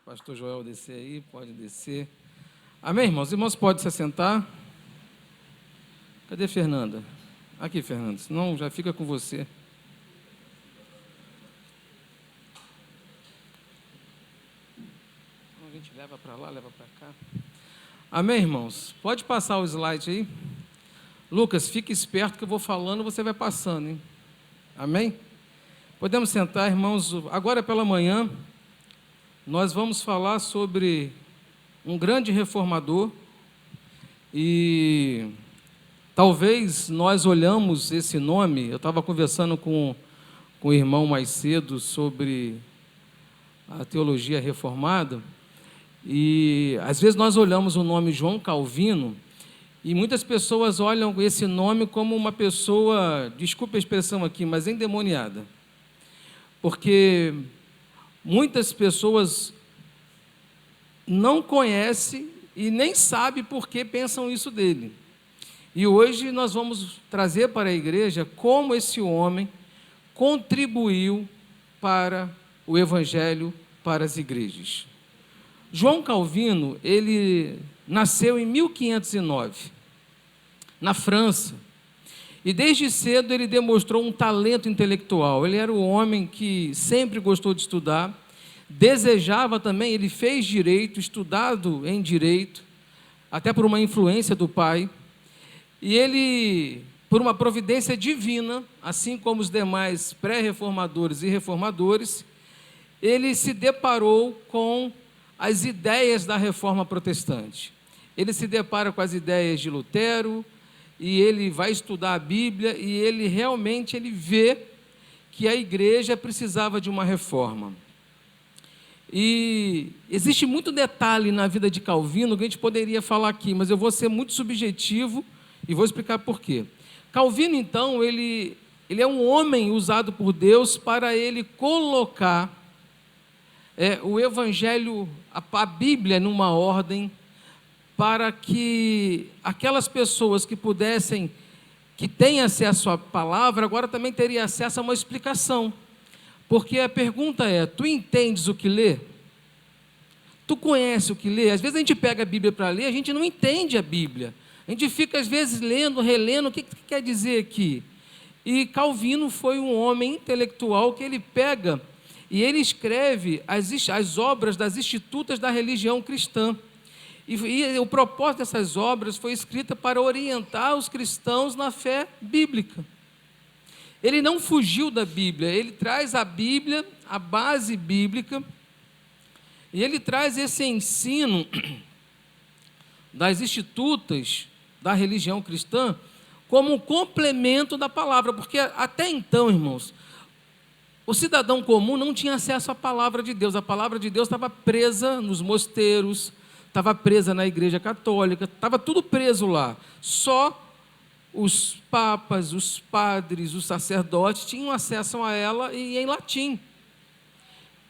Pastor Joel descer aí, pode descer. Amém, irmãos? Os irmãos podem se assentar. Cadê Fernanda? Aqui, Fernanda, senão já fica com você. A gente leva para lá, leva para cá. Amém, irmãos? Pode passar o slide aí. Lucas, fique esperto que eu vou falando, você vai passando, hein? Amém? Podemos sentar, irmãos. Agora pela manhã, nós vamos falar sobre um grande reformador e talvez nós olhamos esse nome. Eu estava conversando com o irmão mais cedo sobre a teologia reformada e às vezes nós olhamos o nome João Calvino e muitas pessoas olham esse nome como uma pessoa, desculpe a expressão aqui, mas endemoniada, porque muitas pessoas não conhecem e nem sabem por que pensam isso dele. E hoje nós vamos trazer para a igreja como esse homem contribuiu para o evangelho, para as igrejas. João Calvino, ele nasceu em 1509, na França. E desde cedo ele demonstrou um talento intelectual. Ele era um homem que sempre gostou de estudar, desejava também, ele fez direito, estudado em direito, até por uma influência do pai. E ele, por uma providência divina, assim como os demais pré-reformadores e reformadores, ele se deparou com as ideias da reforma protestante. Ele se depara com as ideias de Lutero, e ele vai estudar a Bíblia, e ele realmente vê que a igreja precisava de uma reforma. E existe muito detalhe na vida de Calvino que a gente poderia falar aqui, mas eu vou ser muito subjetivo e vou explicar por quê. Calvino, então, ele é um homem usado por Deus para ele colocar o Evangelho, a Bíblia, numa ordem, para que aquelas pessoas que pudessem, que têm acesso à palavra, agora também teriam acesso a uma explicação. Porque a pergunta é, tu entendes o que lê? Tu conhece o que lê? Às vezes a gente pega a Bíblia para ler, a gente não entende a Bíblia. A gente fica às vezes lendo, relendo, o que quer dizer aqui? E Calvino foi um homem intelectual que ele pega e ele escreve as obras das institutas da religião cristã. E o propósito dessas obras foi escrita para orientar os cristãos na fé bíblica. Ele não fugiu da Bíblia, ele traz a Bíblia, a base bíblica, e ele traz esse ensino das institutas da religião cristã como um complemento da palavra, porque até então, irmãos, o cidadão comum não tinha acesso à palavra de Deus. A palavra de Deus estava presa nos mosteiros, estava presa na igreja católica, estava tudo preso lá. Só os papas, os padres, os sacerdotes tinham acesso a ela e em latim.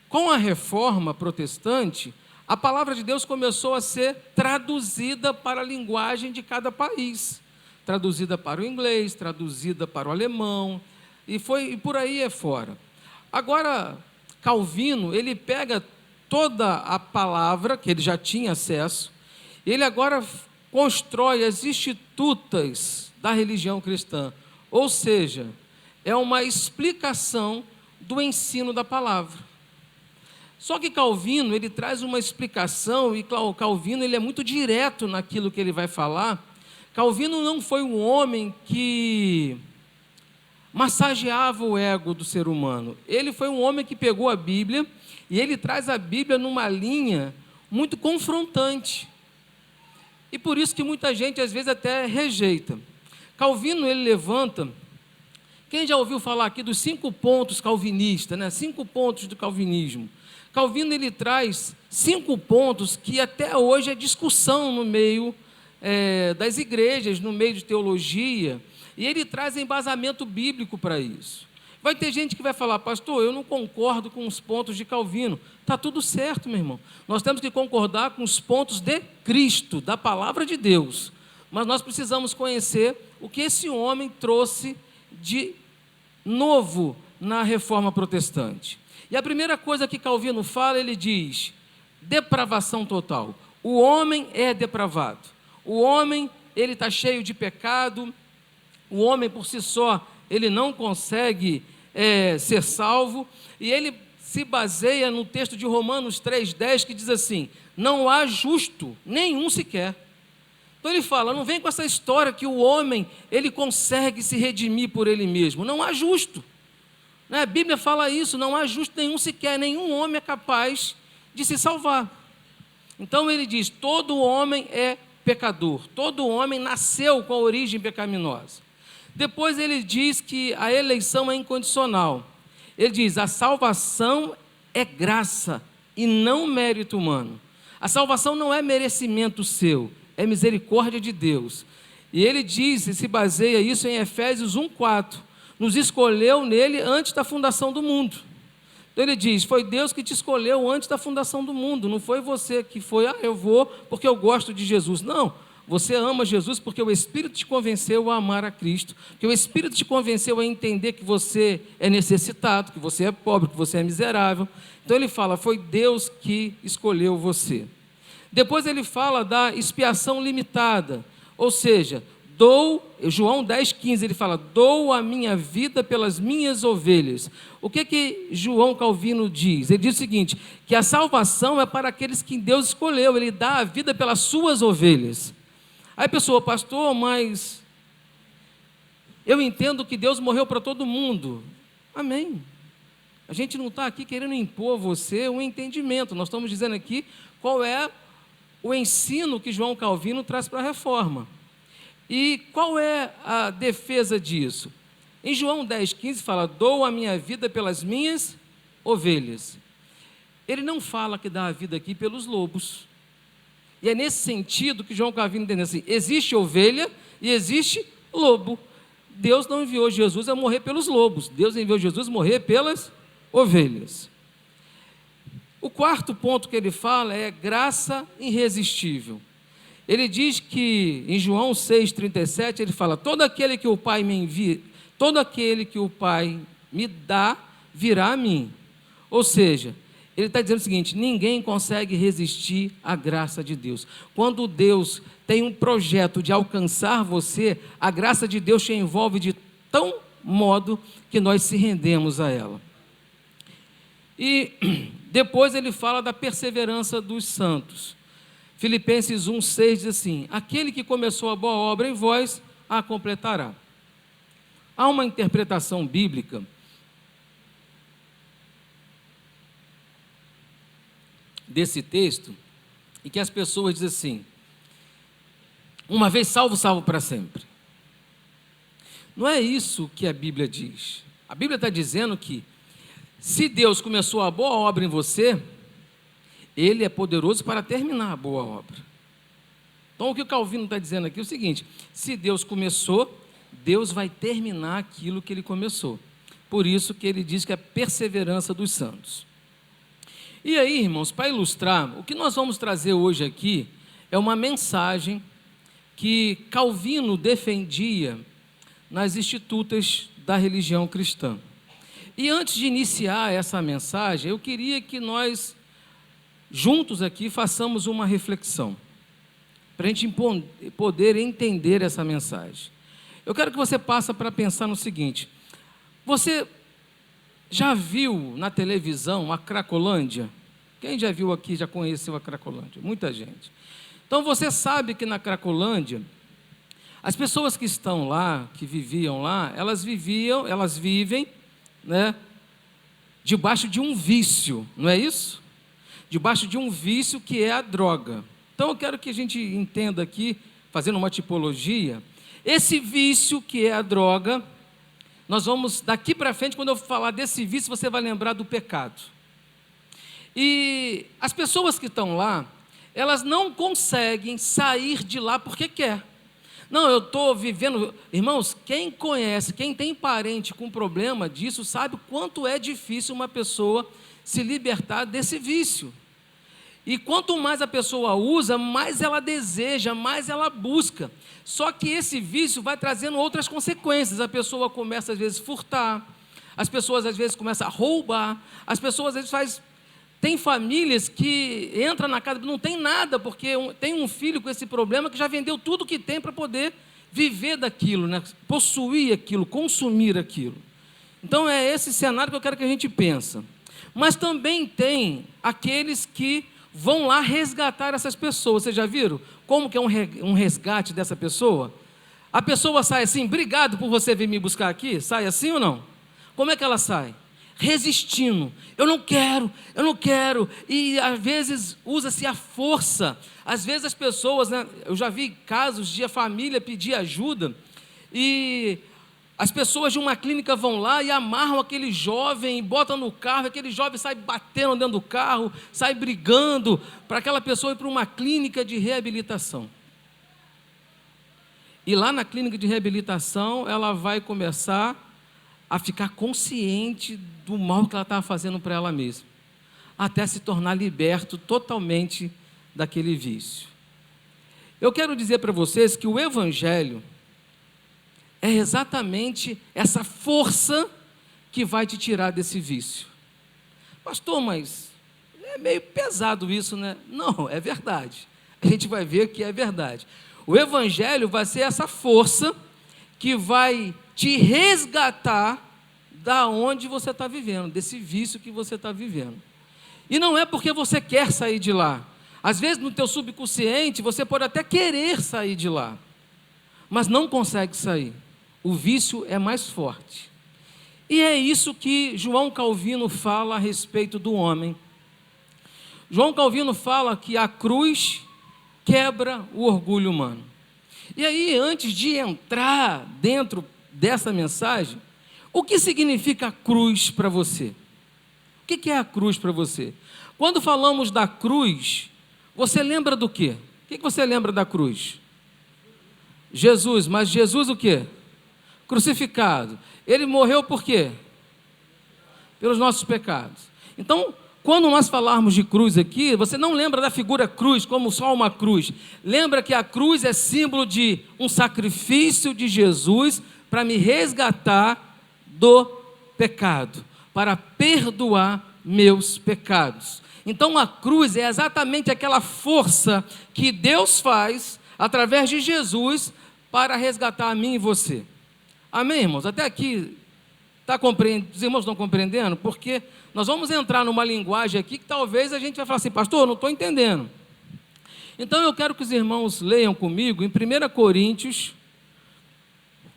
Com a reforma protestante, a palavra de Deus começou a ser traduzida para a linguagem de cada país. Traduzida para o inglês, traduzida para o alemão, e por aí fora. Agora, Calvino, ele pega toda a palavra, que ele já tinha acesso, ele agora constrói as institutas da religião cristã, ou seja, é uma explicação do ensino da palavra. Só que Calvino, ele traz uma explicação, e Calvino, ele é muito direto naquilo que ele vai falar. Calvino não foi um homem que massageava o ego do ser humano. Ele foi um homem que pegou a Bíblia, e ele traz a Bíblia numa linha muito confrontante. E por isso que muita gente, às vezes, até rejeita. Calvino, ele levanta, quem já ouviu falar aqui dos 5 pontos calvinistas, né? 5 pontos do calvinismo. Calvino, ele traz 5 pontos que até hoje é discussão no meio das igrejas, no meio de teologia, e ele traz embasamento bíblico para isso. Vai ter gente que vai falar, pastor, eu não concordo com os pontos de Calvino. Está tudo certo, meu irmão. Nós temos que concordar com os pontos de Cristo, da palavra de Deus. Mas nós precisamos conhecer o que esse homem trouxe de novo na reforma protestante. E a primeira coisa que Calvino fala, ele diz, depravação total. O homem é depravado. O homem, ele está cheio de pecado. O homem, por si só, ele não consegue ser salvo. E ele se baseia no texto de Romanos 3,10, que diz assim: não há justo, nenhum sequer. Então ele fala, não vem com essa história que o homem, ele consegue se redimir por ele mesmo. Não há justo. A Bíblia fala isso, não há justo nenhum sequer, nenhum homem é capaz de se salvar. Então ele diz, todo homem é pecador, todo homem nasceu com a origem pecaminosa. Depois ele diz que a eleição é incondicional. Ele diz, a salvação é graça e não mérito humano. A salvação não é merecimento seu, é misericórdia de Deus. E ele diz, e se baseia isso em Efésios 1,4, nos escolheu nele antes da fundação do mundo. Então ele diz, foi Deus que te escolheu antes da fundação do mundo, não foi você que foi, eu vou porque eu gosto de Jesus. Não, você ama Jesus porque o Espírito te convenceu a amar a Cristo, porque o Espírito te convenceu a entender que você é necessitado, que você é pobre, que você é miserável. Então ele fala, foi Deus que escolheu você. Depois ele fala da expiação limitada, ou seja, João 10,15, ele fala, dou a minha vida pelas minhas ovelhas. O que João Calvino diz? Ele diz o seguinte, que a salvação é para aqueles que Deus escolheu, ele dá a vida pelas suas ovelhas. Aí a pessoa, pastor, mas eu entendo que Deus morreu para todo mundo. Amém. A gente não está aqui querendo impor a você um entendimento, nós estamos dizendo aqui qual é o ensino que João Calvino traz para a reforma. E qual é a defesa disso? Em João 10,15 fala, dou a minha vida pelas minhas ovelhas. Ele não fala que dá a vida aqui pelos lobos. E é nesse sentido que João Calvino entende assim, existe ovelha e existe lobo. Deus não enviou Jesus a morrer pelos lobos, Deus enviou Jesus a morrer pelas ovelhas. O quarto ponto que ele fala é graça irresistível. Ele diz que, em João 6,37, ele fala, todo aquele que o Pai me envia, todo aquele que o Pai me dá, virá a mim. Ou seja, ele está dizendo o seguinte, ninguém consegue resistir à graça de Deus. Quando Deus tem um projeto de alcançar você, a graça de Deus te envolve de tão modo que nós se rendemos a ela. E depois ele fala da perseverança dos santos. Filipenses 1,6 diz assim, aquele que começou a boa obra em vós, a completará. Há uma interpretação bíblica desse texto, e que as pessoas dizem assim, uma vez salvo, salvo para sempre. Não é isso que a Bíblia diz. A Bíblia está dizendo que, se Deus começou a boa obra em você, Ele é poderoso para terminar a boa obra. Então o que o Calvino está dizendo aqui é o seguinte, se Deus começou, Deus vai terminar aquilo que Ele começou. Por isso que Ele diz que é a perseverança dos santos. E aí, irmãos, para ilustrar, o que nós vamos trazer hoje aqui é uma mensagem que Calvino defendia nas institutas da religião cristã. E antes de iniciar essa mensagem, eu queria que nós, juntos aqui, façamos uma reflexão, para a gente poder entender essa mensagem. Eu quero que você passe para pensar no seguinte, você já viu na televisão a Cracolândia? Quem já viu aqui, já conheceu a Cracolândia? Muita gente. Então você sabe que na Cracolândia, as pessoas que estão lá, que viviam lá, elas vivem, né, debaixo de um vício, não é isso? Debaixo de um vício que é a droga. Então eu quero que a gente entenda aqui, fazendo uma tipologia, esse vício que é a droga, nós vamos, daqui para frente, quando eu falar desse vício, você vai lembrar do pecado. E as pessoas que estão lá, elas não conseguem sair de lá porque quer. Não, eu estou vivendo... Irmãos, quem conhece, quem tem parente com problema disso, sabe quanto é difícil uma pessoa se libertar desse vício. E quanto mais a pessoa usa, mais ela deseja, mais ela busca. Só que esse vício vai trazendo outras consequências. A pessoa começa, às vezes, a furtar. As pessoas, às vezes, começam a roubar. As pessoas, às vezes, fazem Tem famílias que entram na casa, não tem nada, porque tem um filho com esse problema que já vendeu tudo que tem para poder viver daquilo, né? Possuir aquilo, consumir aquilo. Então é esse cenário que eu quero que a gente pense. Mas também tem aqueles que vão lá resgatar essas pessoas. Vocês já viram como que é um resgate dessa pessoa? A pessoa sai assim, obrigado por você vir me buscar aqui. Sai assim ou não? Como é que ela sai? Resistindo, eu não quero, e às vezes usa-se a força. Às vezes as pessoas, né, eu já vi casos de a família pedir ajuda, e as pessoas de uma clínica vão lá e amarram aquele jovem, botam no carro, aquele jovem sai batendo dentro do carro, sai brigando, para aquela pessoa ir para uma clínica de reabilitação. E lá na clínica de reabilitação, ela vai começar a ficar consciente do mal que ela estava fazendo para ela mesma, até se tornar liberto totalmente daquele vício. Eu quero dizer para vocês que o Evangelho é exatamente essa força que vai te tirar desse vício. Pastor, mas é meio pesado isso, né? Não, é verdade. A gente vai ver que é verdade. O Evangelho vai ser essa força que vai te resgatar da onde você está vivendo, desse vício que você está vivendo. E não é porque você quer sair de lá. Às vezes no teu subconsciente você pode até querer sair de lá, mas não consegue sair. O vício é mais forte. E é isso que João Calvino fala a respeito do homem. João Calvino fala que a cruz quebra o orgulho humano. E aí, antes de entrar dentro dessa mensagem, o que significa a cruz para você? O que é a cruz para você? Quando falamos da cruz, você lembra do quê? O que você lembra da cruz? Jesus, mas Jesus o quê? Crucificado. Ele morreu por quê? Pelos nossos pecados. Então, quando nós falarmos de cruz aqui, você não lembra da figura cruz como só uma cruz. Lembra que a cruz é símbolo de um sacrifício de Jesus para me resgatar do pecado, para perdoar meus pecados. Então a cruz é exatamente aquela força que Deus faz através de Jesus para resgatar a mim e você. Amém, irmãos? Até aqui, os irmãos estão compreendendo? Porque nós vamos entrar numa linguagem aqui que talvez a gente vai falar assim, pastor, eu não estou entendendo. Então eu quero que os irmãos leiam comigo em 1 Coríntios,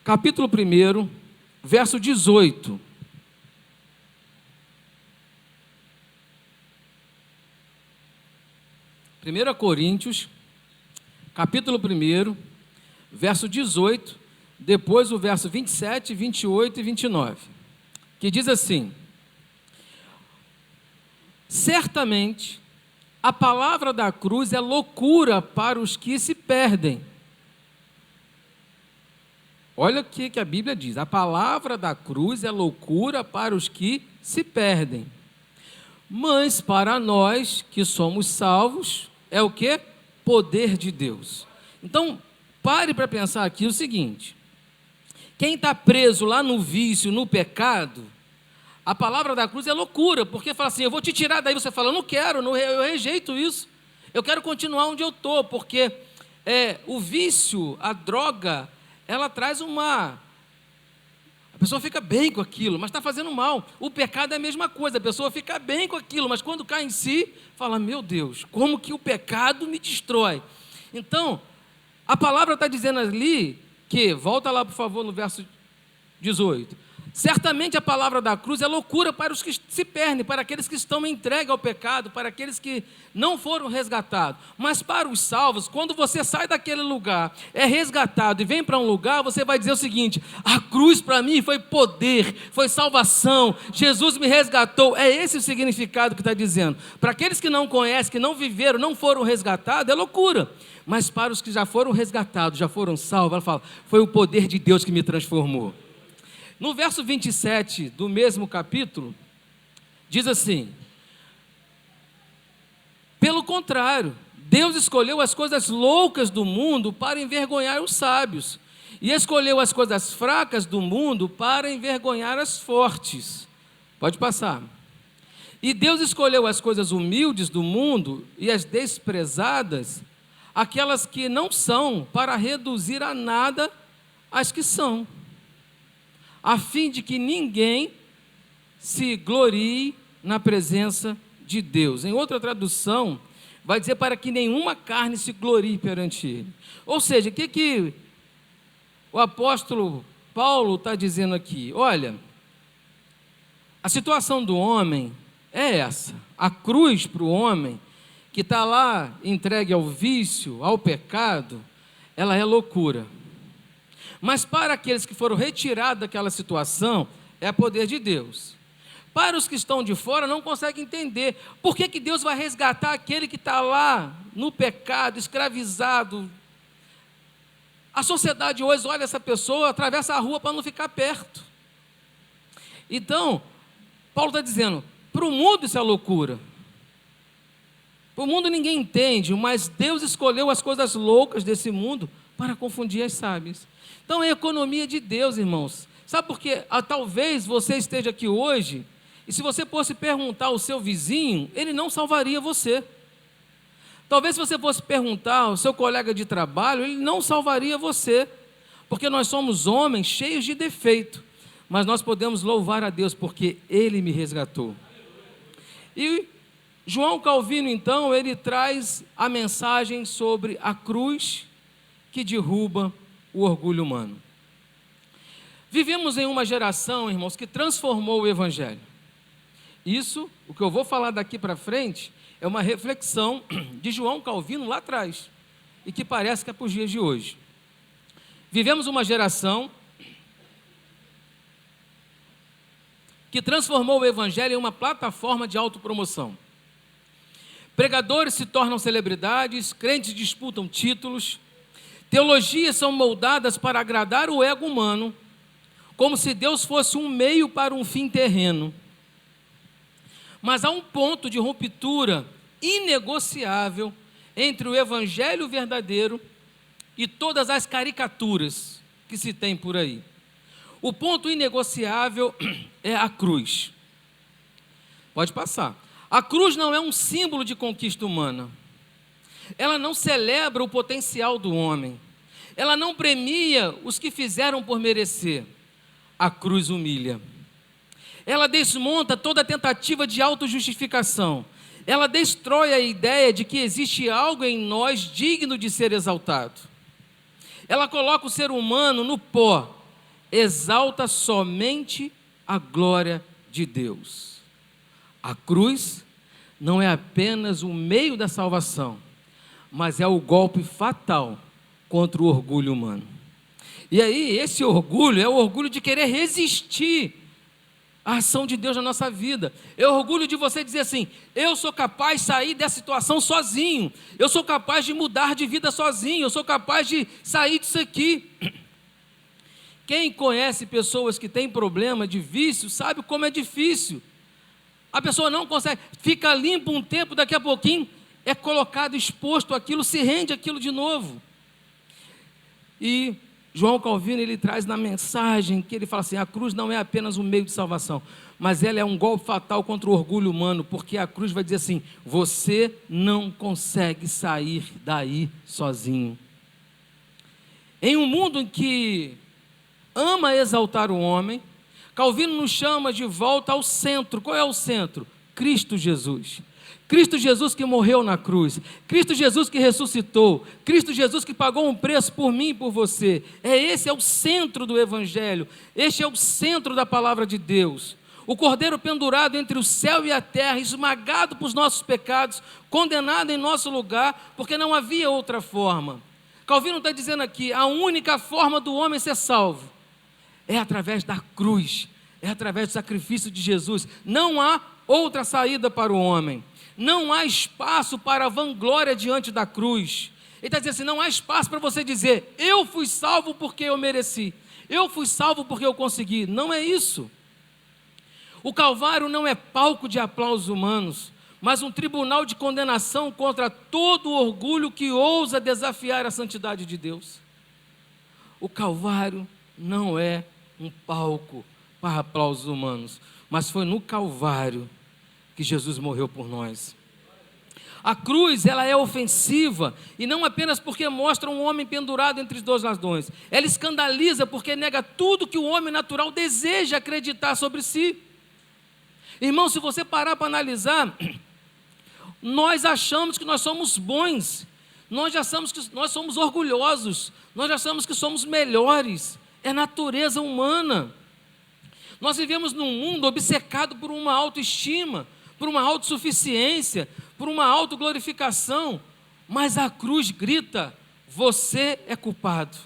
capítulo 1, verso 18. Primeira Coríntios, capítulo 1, verso 18, depois o verso 27, 28 e 29, que diz assim: certamente a palavra da cruz é loucura para os que se perdem. Olha o que a Bíblia diz: a palavra da cruz é loucura para os que se perdem, mas para nós que somos salvos, é o quê? Poder de Deus. Então, pare para pensar aqui o seguinte: quem está preso lá no vício, no pecado, a palavra da cruz é loucura, porque fala assim, eu vou te tirar daí, você fala, eu não quero, eu rejeito isso, eu quero continuar onde eu estou, porque o vício, a droga, ela traz a pessoa fica bem com aquilo, mas está fazendo mal. O pecado é a mesma coisa, a pessoa fica bem com aquilo, mas quando cai em si, fala, meu Deus, como que o pecado me destrói? Então, a palavra está dizendo ali que, volta lá por favor no verso 18, certamente a palavra da cruz é loucura para os que se perdem, para aqueles que estão entregues ao pecado, para aqueles que não foram resgatados. Mas para os salvos, quando você sai daquele lugar, é resgatado e vem para um lugar, você vai dizer o seguinte: a cruz para mim foi poder, foi salvação, Jesus me resgatou. É esse o significado que está dizendo. Para aqueles que não conhecem, que não viveram, não foram resgatados, é loucura. Mas para os que já foram resgatados, já foram salvos, ela fala, foi o poder de Deus que me transformou. No verso 27 do mesmo capítulo, diz assim: pelo contrário, Deus escolheu as coisas loucas do mundo para envergonhar os sábios, e escolheu as coisas fracas do mundo para envergonhar as fortes. Pode passar. E Deus escolheu as coisas humildes do mundo e as desprezadas, aquelas que não são, para reduzir a nada as que são, a fim de que ninguém se glorie na presença de Deus. Em outra tradução, vai dizer para que nenhuma carne se glorie perante Ele. Ou seja, o que o apóstolo Paulo está dizendo aqui? Olha, a situação do homem é essa. A cruz para o homem, que está lá entregue ao vício, ao pecado, ela é loucura. Mas para aqueles que foram retirados daquela situação, é poder de Deus. Para os que estão de fora, não conseguem entender por que Deus vai resgatar aquele que está lá no pecado, escravizado. A sociedade hoje olha essa pessoa, atravessa a rua para não ficar perto. Então, Paulo está dizendo, para o mundo isso é loucura. Para o mundo ninguém entende, mas Deus escolheu as coisas loucas desse mundo para confundir as sábias. Então é a economia de Deus, irmãos. Sabe por quê? Talvez você esteja aqui hoje, e se você fosse perguntar ao seu vizinho, ele não salvaria você. Talvez se você fosse perguntar ao seu colega de trabalho, ele não salvaria você. Porque nós somos homens cheios de defeito. Mas nós podemos louvar a Deus porque Ele me resgatou. E João Calvino, então, ele traz a mensagem sobre a cruz que derruba o orgulho humano. Vivemos em uma geração, irmãos, que transformou o Evangelho. Isso, o que eu vou falar daqui para frente, é uma reflexão de João Calvino lá atrás, e que parece que é para os dias de hoje. Vivemos uma geração que transformou o Evangelho em uma plataforma de autopromoção. Pregadores se tornam celebridades, crentes disputam títulos, teologias são moldadas para agradar o ego humano, como se Deus fosse um meio para um fim terreno. Mas há um ponto de ruptura inegociável entre o Evangelho verdadeiro e todas as caricaturas que se tem por aí. O ponto inegociável é a cruz. Pode passar. A cruz não é um símbolo de conquista humana. Ela não celebra o potencial do homem. Ela não premia os que fizeram por merecer. A cruz humilha. Ela desmonta toda tentativa de autojustificação. Ela destrói a ideia de que existe algo em nós digno de ser exaltado. Ela coloca o ser humano no pó, exalta somente a glória de Deus. A cruz não é apenas o meio da salvação, mas é o golpe fatal contra o orgulho humano. E aí, esse orgulho é o orgulho de querer resistir à ação de Deus na nossa vida. É o orgulho de você dizer assim, eu sou capaz de sair dessa situação sozinho, eu sou capaz de mudar de vida sozinho, eu sou capaz de sair disso aqui. Quem conhece pessoas que têm problema de vício, sabe como é difícil. A pessoa não consegue, fica limpa um tempo, daqui a pouquinho é colocado, exposto àquilo, se rende àquilo de novo. E João Calvino, ele traz na mensagem que ele fala assim, a cruz não é apenas um meio de salvação, mas ela é um golpe fatal contra o orgulho humano, porque a cruz vai dizer assim, você não consegue sair daí sozinho. Em um mundo em que ama exaltar o homem, Calvino nos chama de volta ao centro. Qual é o centro? Cristo Jesus. Cristo Jesus que morreu na cruz, Cristo Jesus que ressuscitou, Cristo Jesus que pagou um preço por mim e por você. Esse é o centro do Evangelho, este é o centro da palavra de Deus. O Cordeiro pendurado entre o céu e a terra, esmagado por nossos pecados, condenado em nosso lugar, porque não havia outra forma. Calvino está dizendo aqui, a única forma do homem ser salvo é através da cruz, é através do sacrifício de Jesus. Não há outra saída para o homem. Não há espaço para a vanglória diante da cruz. Ele está dizendo assim, não há espaço para você dizer, eu fui salvo porque eu mereci, eu fui salvo porque eu consegui. Não é isso. O Calvário não é palco de aplausos humanos, mas um tribunal de condenação contra todo o orgulho que ousa desafiar a santidade de Deus. O Calvário não é um palco para aplausos humanos, mas foi no Calvário que Jesus morreu por nós. A cruz, ela é ofensiva, e não apenas porque mostra um homem pendurado entre os dois ladrões. Ela escandaliza porque nega tudo que o homem natural deseja acreditar sobre si. Irmão, se você parar para analisar, nós achamos que nós somos bons, nós achamos que nós somos orgulhosos, nós achamos que somos melhores. É natureza humana. Nós vivemos num mundo obcecado por uma autoestima, por uma autossuficiência, por uma autoglorificação, mas a cruz grita: você é culpado,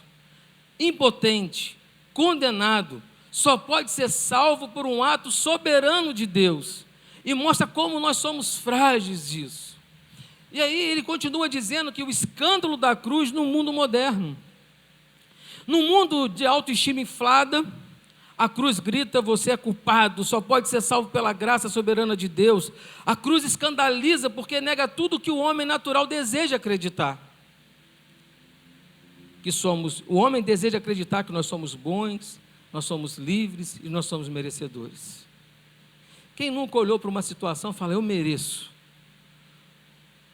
impotente, condenado, só pode ser salvo por um ato soberano de Deus, e mostra como nós somos frágeis disso. E aí ele continua dizendo que o escândalo da cruz no mundo moderno, no mundo de autoestima inflada, a cruz grita: você é culpado, só pode ser salvo pela graça soberana de Deus. A cruz escandaliza porque nega tudo que o homem natural deseja acreditar. O homem deseja acreditar que nós somos bons, nós somos livres e nós somos merecedores. Quem nunca olhou para uma situação e fala: eu mereço,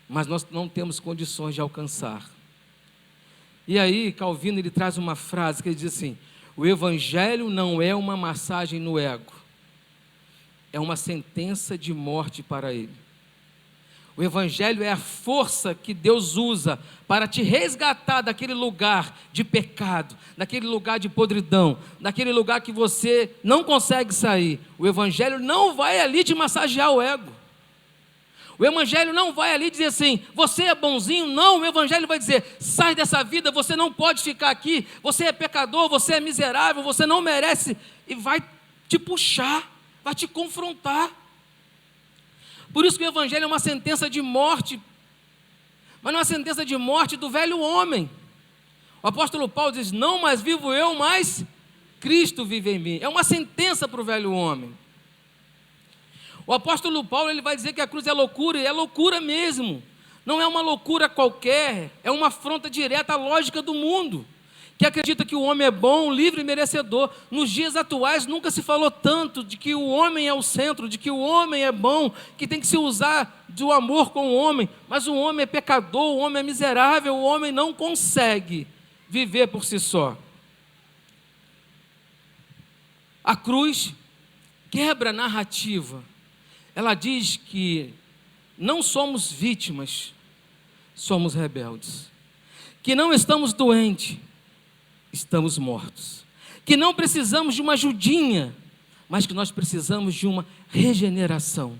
mas nós não temos condições de alcançar. E aí Calvino ele traz uma frase que ele diz assim: o evangelho não é uma massagem no ego, é uma sentença de morte para ele. O evangelho é a força que Deus usa para te resgatar daquele lugar de pecado, daquele lugar de podridão, daquele lugar que você não consegue sair. O evangelho não vai ali te massagear o ego. O evangelho não vai ali dizer assim: você é bonzinho. Não, o evangelho vai dizer: sai dessa vida, você não pode ficar aqui, você é pecador, você é miserável, você não merece. E vai te puxar, vai te confrontar. Por isso que o evangelho é uma sentença de morte, mas não é uma sentença de morte do velho homem. O apóstolo Paulo diz: não mais vivo eu, mas Cristo vive em mim. É uma sentença para o velho homem. O apóstolo Paulo ele vai dizer que a cruz é loucura, e é loucura mesmo. Não é uma loucura qualquer, é uma afronta direta à lógica do mundo, que acredita que o homem é bom, livre e merecedor. Nos dias atuais nunca se falou tanto de que o homem é o centro, de que o homem é bom, que tem que se usar do amor com o homem, mas o homem é pecador, o homem é miserável, o homem não consegue viver por si só. A cruz quebra a narrativa. Ela diz que não somos vítimas, somos rebeldes. Que não estamos doentes, estamos mortos. Que não precisamos de uma ajudinha, mas que nós precisamos de uma regeneração.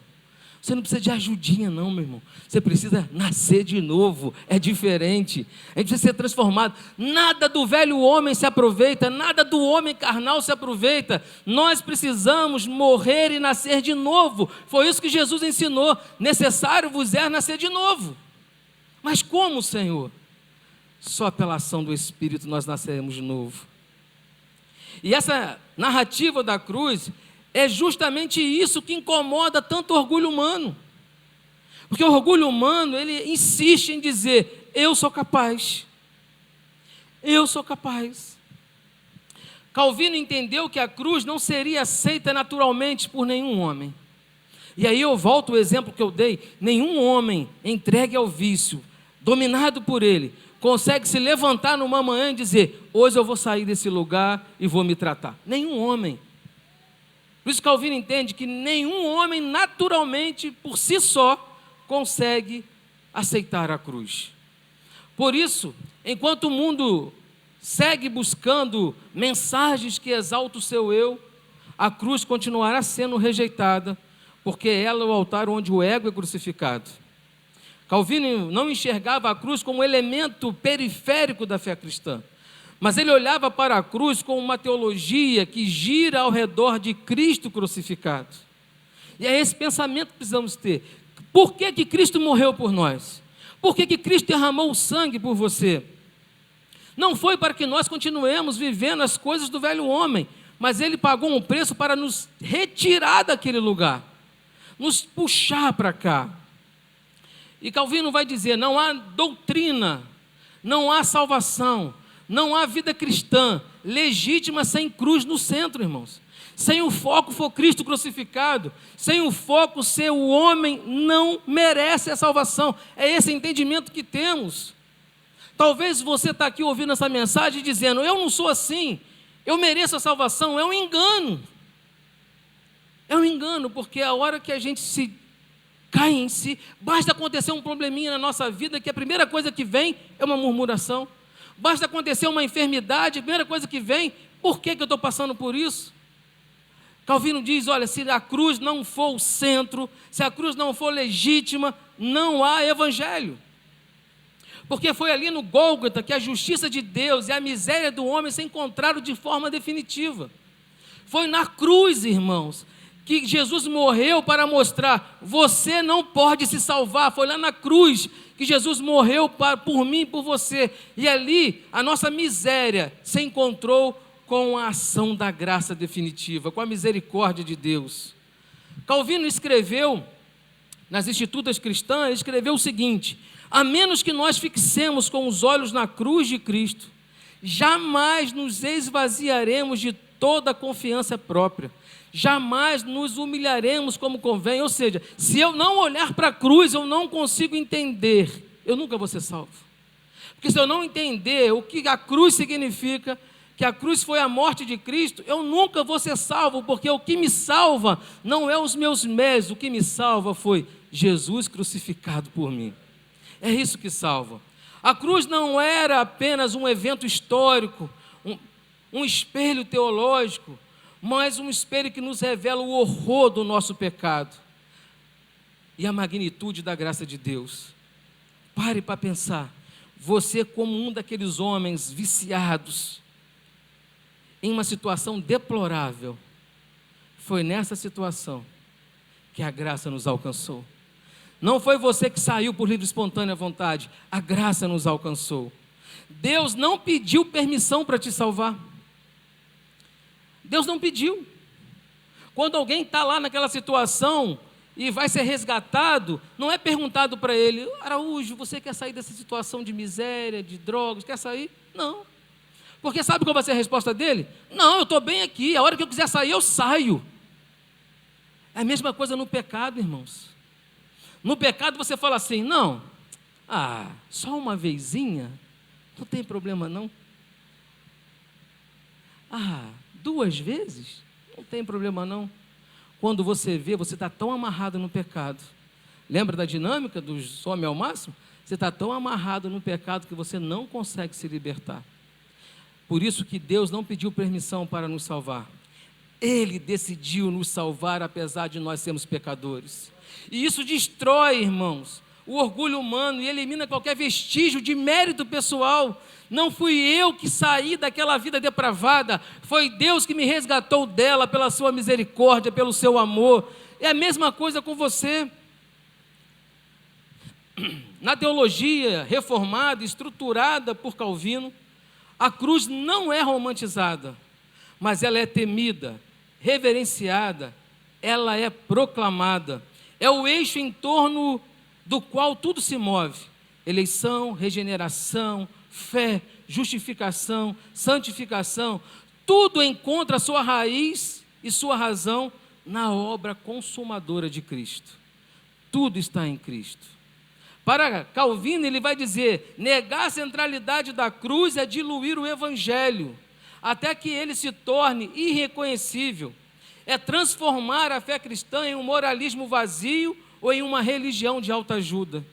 Você não precisa de ajudinha não, meu irmão. Você precisa nascer de novo, é diferente. A gente precisa ser transformado. Nada do velho homem se aproveita, nada do homem carnal se aproveita. Nós precisamos morrer e nascer de novo. Foi isso que Jesus ensinou. Necessário vos é nascer de novo. Mas como, Senhor? Só pela ação do Espírito nós nasceremos de novo. E essa narrativa da cruz é justamente isso que incomoda tanto o orgulho humano. Porque o orgulho humano, ele insiste em dizer: eu sou capaz. Eu sou capaz. Calvino entendeu que a cruz não seria aceita naturalmente por nenhum homem. E aí eu volto ao exemplo que eu dei: nenhum homem entregue ao vício, dominado por ele, consegue se levantar numa manhã e dizer: hoje eu vou sair desse lugar e vou me tratar. Nenhum homem. Por isso Calvino entende que nenhum homem naturalmente, por si só, consegue aceitar a cruz. Por isso, enquanto o mundo segue buscando mensagens que exaltam o seu eu, a cruz continuará sendo rejeitada, porque ela é o altar onde o ego é crucificado. Calvino não enxergava a cruz como um elemento periférico da fé cristã, mas ele olhava para a cruz com uma teologia que gira ao redor de Cristo crucificado. E é esse pensamento que precisamos ter. Por que que Cristo morreu por nós? Por que que Cristo derramou o sangue por você? Não foi para que nós continuemos vivendo as coisas do velho homem, mas Ele pagou um preço para nos retirar daquele lugar, nos puxar para cá. E Calvino vai dizer: não há doutrina, não há salvação, não há vida cristã legítima sem cruz no centro, irmãos. sem o foco for Cristo crucificado, sem o foco ser o homem, não merece a salvação. É esse entendimento que temos. Talvez você está aqui ouvindo essa mensagem dizendo, eu não sou assim, eu mereço a salvação. É um engano. É um engano, porque a hora que a gente se cai em si, basta acontecer um probleminha na nossa vida, que a primeira coisa que vem é uma murmuração. Basta acontecer uma enfermidade, a primeira coisa que vem, por que eu estou passando por isso? Calvino diz, olha, se a cruz não for o centro, se a cruz não for legítima, não há evangelho. Porque foi ali no Gólgota que a justiça de Deus e a miséria do homem se encontraram de forma definitiva. Foi na cruz, irmãos, que Jesus morreu para mostrar, você não pode se salvar. Foi lá na cruz que Jesus morreu por mim e por você. E ali a nossa miséria se encontrou com a ação da graça definitiva, com a misericórdia de Deus. Calvino escreveu, nas Institutas Cristãs, escreveu o seguinte, a menos que nós fixemos com os olhos na cruz de Cristo, jamais nos esvaziaremos de toda a confiança própria, jamais nos humilharemos como convém. Ou seja, se eu não olhar para a cruz, eu não consigo entender, eu nunca vou ser salvo. Porque se eu não entender o que a cruz significa, que a cruz foi a morte de Cristo, eu nunca vou ser salvo, porque o que me salva não é os meus méritos, o que me salva foi Jesus crucificado por mim. É isso que salva. A cruz não era apenas um evento histórico, um espelho teológico, mas um espelho que nos revela o horror do nosso pecado e a magnitude da graça de Deus. Pare para pensar, você como um daqueles homens viciados, em uma situação deplorável, foi nessa situação que a graça nos alcançou. Não foi você que saiu por livre e espontânea vontade, a graça nos alcançou. Deus não pediu permissão para te salvar. Deus não pediu. Quando alguém está lá naquela situação e vai ser resgatado, não é perguntado para ele, Araújo, você quer sair dessa situação de miséria, de drogas, quer sair? Não. Porque sabe qual vai ser a resposta dele? Não, eu estou bem aqui, a hora que eu quiser sair, eu saio. É a mesma coisa no pecado, irmãos. No pecado você fala assim, não, só uma vezinha, não tem problema não. 2 vezes, não tem problema não. Quando você vê, você está tão amarrado no pecado. Lembra da dinâmica do some ao máximo? Você está tão amarrado no pecado que você não consegue se libertar. Por isso que Deus não pediu permissão para nos salvar. Ele decidiu nos salvar apesar de nós sermos pecadores. E isso destrói, irmãos, o orgulho humano e elimina qualquer vestígio de mérito pessoal. Não fui eu que saí daquela vida depravada, foi Deus que me resgatou dela pela sua misericórdia, pelo seu amor. É a mesma coisa com você. Na teologia reformada, estruturada por Calvino, a cruz não é romantizada, mas ela é temida, reverenciada, ela é proclamada. É o eixo em torno do qual tudo se move. Eleição, regeneração, fé, justificação, santificação, tudo encontra sua raiz e sua razão na obra consumadora de Cristo. Tudo está em Cristo. Para Calvino, ele vai dizer, negar a centralidade da cruz é diluir o evangelho, até que ele se torne irreconhecível. É transformar a fé cristã em um moralismo vazio ou em uma religião de autoajuda.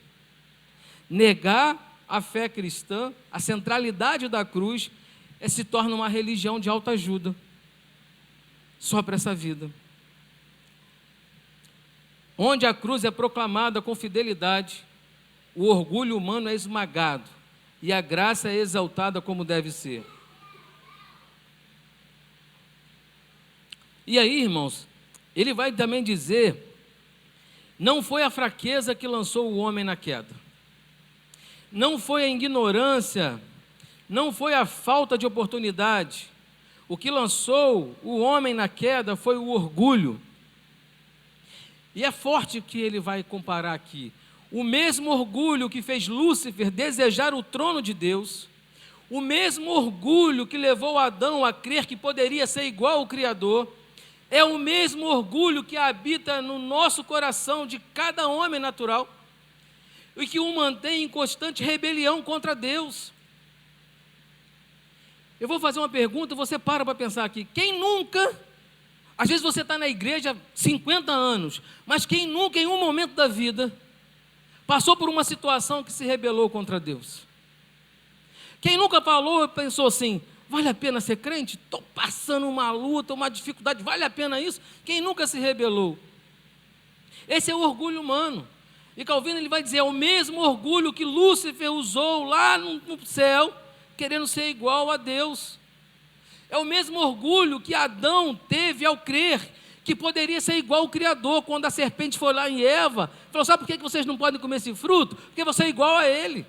Negar a fé cristã, a centralidade da cruz, se torna uma religião de autoajuda, só para essa vida. Onde a cruz é proclamada com fidelidade, o orgulho humano é esmagado e a graça é exaltada como deve ser. E aí, irmãos, ele vai também dizer, não foi a fraqueza que lançou o homem na queda, não foi a ignorância, não foi a falta de oportunidade, o que lançou o homem na queda foi o orgulho. E é forte o que ele vai comparar aqui. O mesmo orgulho que fez Lúcifer desejar o trono de Deus, o mesmo orgulho que levou Adão a crer que poderia ser igual ao Criador, É o mesmo orgulho que habita no nosso coração de cada homem natural e que o mantém em constante rebelião contra Deus. Eu vou fazer uma pergunta, você para pensar aqui. Quem nunca, às vezes você está na igreja há 50 anos, mas quem nunca em um momento da vida passou por uma situação que se rebelou contra Deus? Quem nunca falou e pensou assim, vale a pena ser crente? Estou passando uma luta, uma dificuldade, vale a pena isso? Quem nunca se rebelou? Esse é o orgulho humano. E Calvino ele vai dizer, é o mesmo orgulho que Lúcifer usou lá no céu, querendo ser igual a Deus. É o mesmo orgulho que Adão teve ao crer que poderia ser igual ao Criador, quando a serpente foi lá em Eva, falou, sabe por que vocês não podem comer esse fruto? Porque você é igual a ele.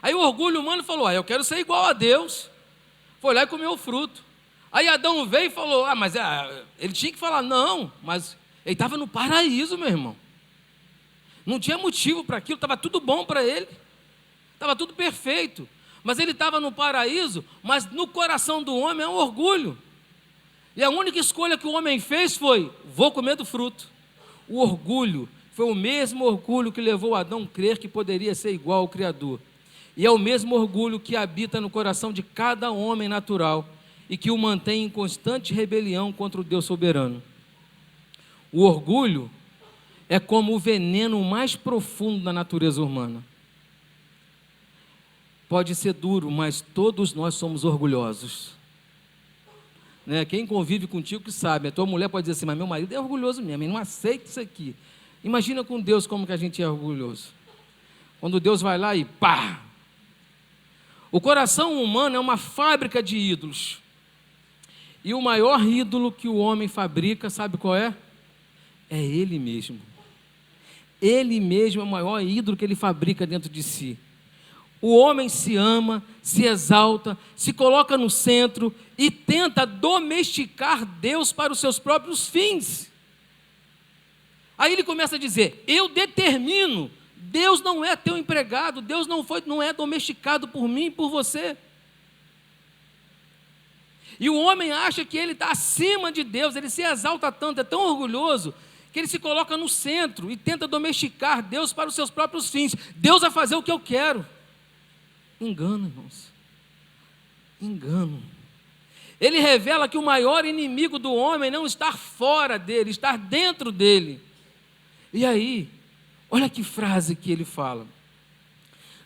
Aí o orgulho humano falou, eu quero ser igual a Deus. Foi lá e comeu o fruto. Aí Adão veio e falou, mas ele tinha que falar, não, mas ele estava no paraíso, meu irmão. Não tinha motivo para aquilo, estava tudo bom para ele. Estava tudo perfeito. Mas ele estava no paraíso, mas no coração do homem é um orgulho. E a única escolha que o homem fez foi, vou comer do fruto. O orgulho foi o mesmo orgulho que levou Adão a crer que poderia ser igual ao Criador. E é o mesmo orgulho que habita no coração de cada homem natural e que o mantém em constante rebelião contra o Deus soberano. O orgulho é como o veneno mais profundo da natureza humana. Pode ser duro, mas todos nós somos orgulhosos. Quem convive contigo que sabe, a tua mulher pode dizer assim, mas meu marido é orgulhoso mesmo, ele não aceita isso aqui. Imagina com Deus como que a gente é orgulhoso. Quando Deus vai lá e pá! O coração humano é uma fábrica de ídolos. E o maior ídolo que o homem fabrica, sabe qual é? É ele mesmo. Ele mesmo é o maior ídolo que ele fabrica dentro de si. O homem se ama, se exalta, se coloca no centro e tenta domesticar Deus para os seus próprios fins. Aí ele começa a dizer, eu determino, Deus não é teu empregado, Deus não é domesticado por mim e por você. E o homem acha que ele está acima de Deus, ele se exalta tanto, é tão orgulhoso, que ele se coloca no centro e tenta domesticar Deus para os seus próprios fins. Deus vai fazer o que eu quero. Engano, irmãos. Engano. Ele revela que o maior inimigo do homem não está fora dele, está dentro dele. E aí, olha que frase que ele fala.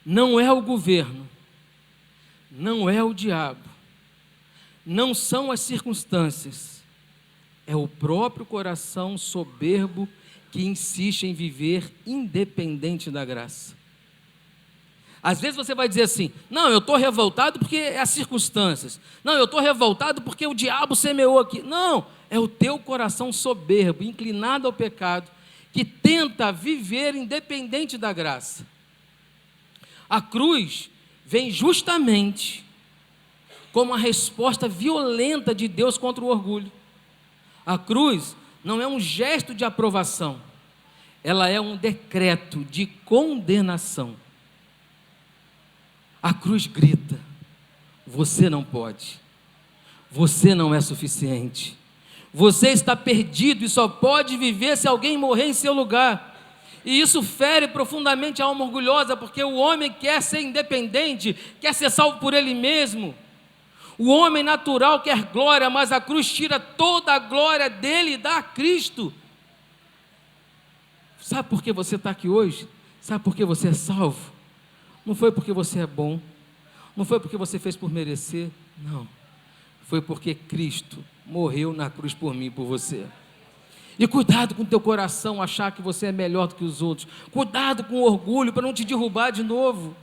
Não é o governo, não é o diabo, não são as circunstâncias, é o próprio coração soberbo que insiste em viver independente da graça. Às vezes você vai dizer assim, não, eu estou revoltado porque é as circunstâncias. Não, eu estou revoltado porque o diabo semeou aqui. Não, é o teu coração soberbo, inclinado ao pecado, que tenta viver independente da graça. A cruz vem justamente como a resposta violenta de Deus contra o orgulho. A cruz não é um gesto de aprovação, ela é um decreto de condenação. A cruz grita, você não pode, você não é suficiente, você está perdido e só pode viver se alguém morrer em seu lugar. E isso fere profundamente a alma orgulhosa, porque o homem quer ser independente, quer ser salvo por ele mesmo. O homem natural quer glória, mas a cruz tira toda a glória dele e dá a Cristo. Sabe por que você está aqui hoje? Sabe por que você é salvo? Não foi porque você é bom, não foi porque você fez por merecer, não. Foi porque Cristo morreu na cruz por mim e por você. E cuidado com o teu coração achar que você é melhor do que os outros. Cuidado com o orgulho para não te derrubar de novo.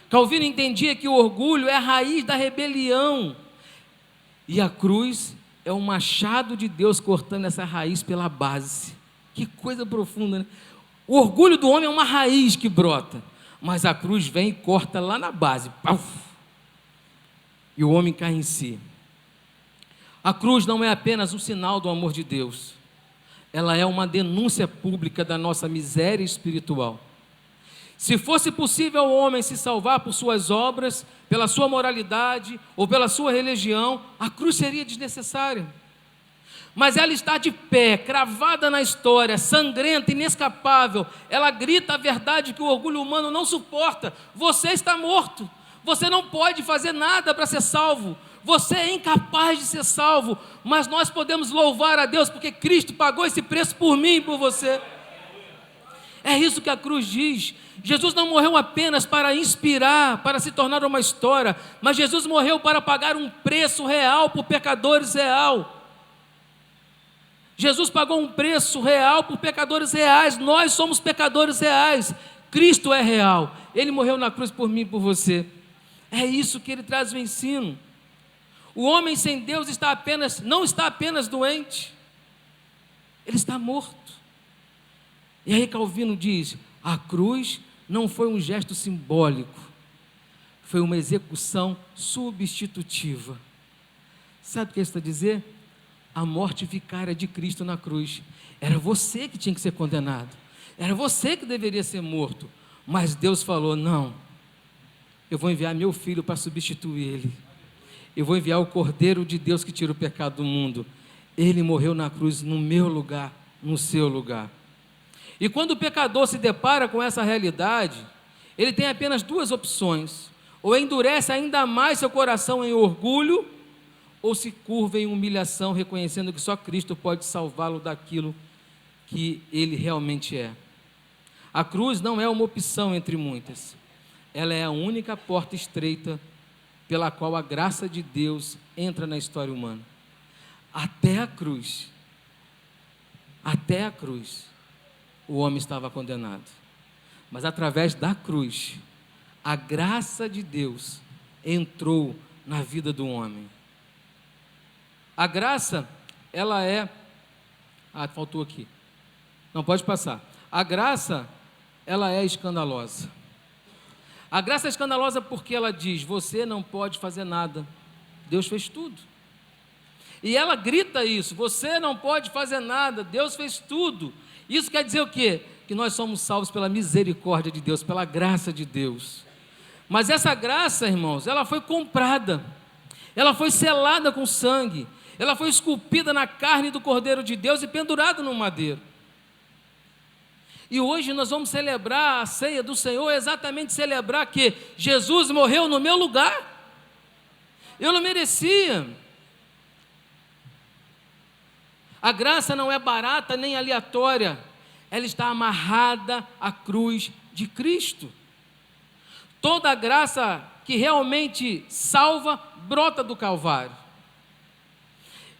Calvino entendia que o orgulho é a raiz da rebelião. E a cruz é o machado de Deus cortando essa raiz pela base. Que coisa profunda, né? O orgulho do homem é uma raiz que brota, mas a cruz vem e corta lá na base. Puf! E o homem cai em si. A cruz não é apenas um sinal do amor de Deus. Ela é uma denúncia pública da nossa miséria espiritual. Se fosse possível ao homem se salvar por suas obras, pela sua moralidade ou pela sua religião, a cruz seria desnecessária. mas ela está de pé, cravada na história, sangrenta, inescapável. Ela grita a verdade que o orgulho humano não suporta: você está morto, você não pode fazer nada para ser salvo, você é incapaz de ser salvo, mas nós podemos louvar a Deus, porque Cristo pagou esse preço por mim e por você. É isso que a cruz diz. Jesus não morreu apenas para inspirar, para se tornar uma história, mas Jesus morreu para pagar um preço real por pecadores real. Jesus pagou um preço real por pecadores reais. Nós somos pecadores reais. Cristo é real. Ele morreu na cruz por mim e por você. É isso que ele traz o ensino. O homem sem Deus não está apenas doente, ele está morto. E aí Calvino diz: a cruz não foi um gesto simbólico, foi uma execução substitutiva. Sabe o que ele está a dizer? A morte vicária de Cristo na cruz. Era você que tinha que ser condenado, era você que deveria ser morto, mas Deus falou: não, eu vou enviar meu filho para substituir ele. Eu vou enviar o Cordeiro de Deus que tira o pecado do mundo. Ele morreu na cruz no meu lugar, no seu lugar. E quando o pecador se depara com essa realidade, ele tem apenas duas opções: ou endurece ainda mais seu coração em orgulho, ou se curva em humilhação, reconhecendo que só Cristo pode salvá-lo daquilo que ele realmente é. A cruz não é uma opção entre muitas, ela é a única porta estreita pela qual a graça de Deus entra na história humana. Até a cruz, o homem estava condenado, mas através da cruz, a graça de Deus entrou na vida do homem. A graça, ela é... faltou aqui. Não, pode passar. A graça, ela é escandalosa. A graça é escandalosa porque ela diz: você não pode fazer nada, Deus fez tudo. E ela grita isso: você não pode fazer nada, Deus fez tudo. Isso quer dizer o quê? Que nós somos salvos pela misericórdia de Deus, pela graça de Deus. Mas essa graça, irmãos, ela foi comprada, ela foi selada com sangue, ela foi esculpida na carne do Cordeiro de Deus e pendurada no madeiro. E hoje nós vamos celebrar a ceia do Senhor, exatamente celebrar que Jesus morreu no meu lugar. Eu não merecia. A graça não é barata nem aleatória, ela está amarrada à cruz de Cristo. Toda a graça que realmente salva brota do Calvário.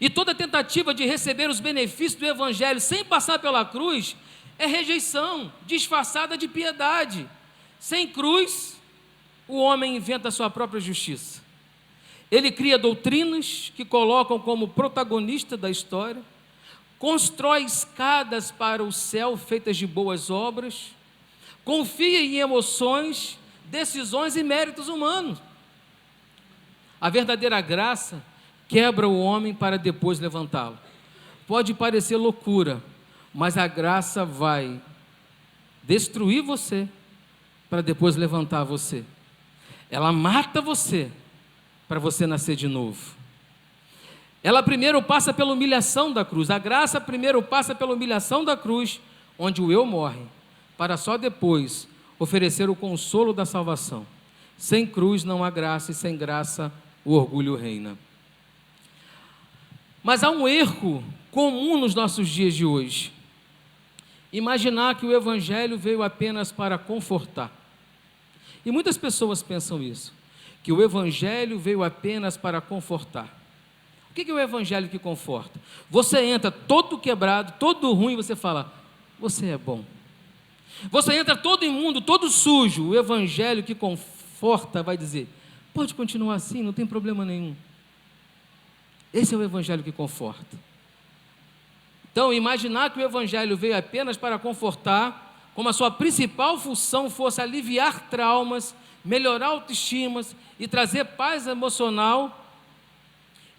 E toda tentativa de receber os benefícios do Evangelho sem passar pela cruz é rejeição disfarçada de piedade. Sem cruz, o homem inventa a sua própria justiça. Ele cria doutrinas que colocam como protagonista da história, constrói escadas para o céu feitas de boas obras, confia em emoções, decisões e méritos humanos. A verdadeira graça quebra o homem para depois levantá-lo. Pode parecer loucura, mas a graça vai destruir você para depois levantar você. Ela mata você para você nascer de novo. Ela primeiro passa pela humilhação da cruz. A graça primeiro passa pela humilhação da cruz, onde o eu morre, para só depois oferecer o consolo da salvação. Sem cruz não há graça, e sem graça o orgulho reina. Mas há um erro comum nos nossos dias de hoje: imaginar que o Evangelho veio apenas para confortar. E muitas pessoas pensam isso, que o Evangelho veio apenas para confortar. O que é o Evangelho que conforta? Você entra todo quebrado, todo ruim, você fala: você é bom. Você entra todo imundo, todo sujo, o Evangelho que conforta vai dizer: pode continuar assim, não tem problema nenhum. Esse é o Evangelho que conforta. Então, imaginar que o Evangelho veio apenas para confortar, como a sua principal função fosse aliviar traumas, melhorar autoestimas e trazer paz emocional,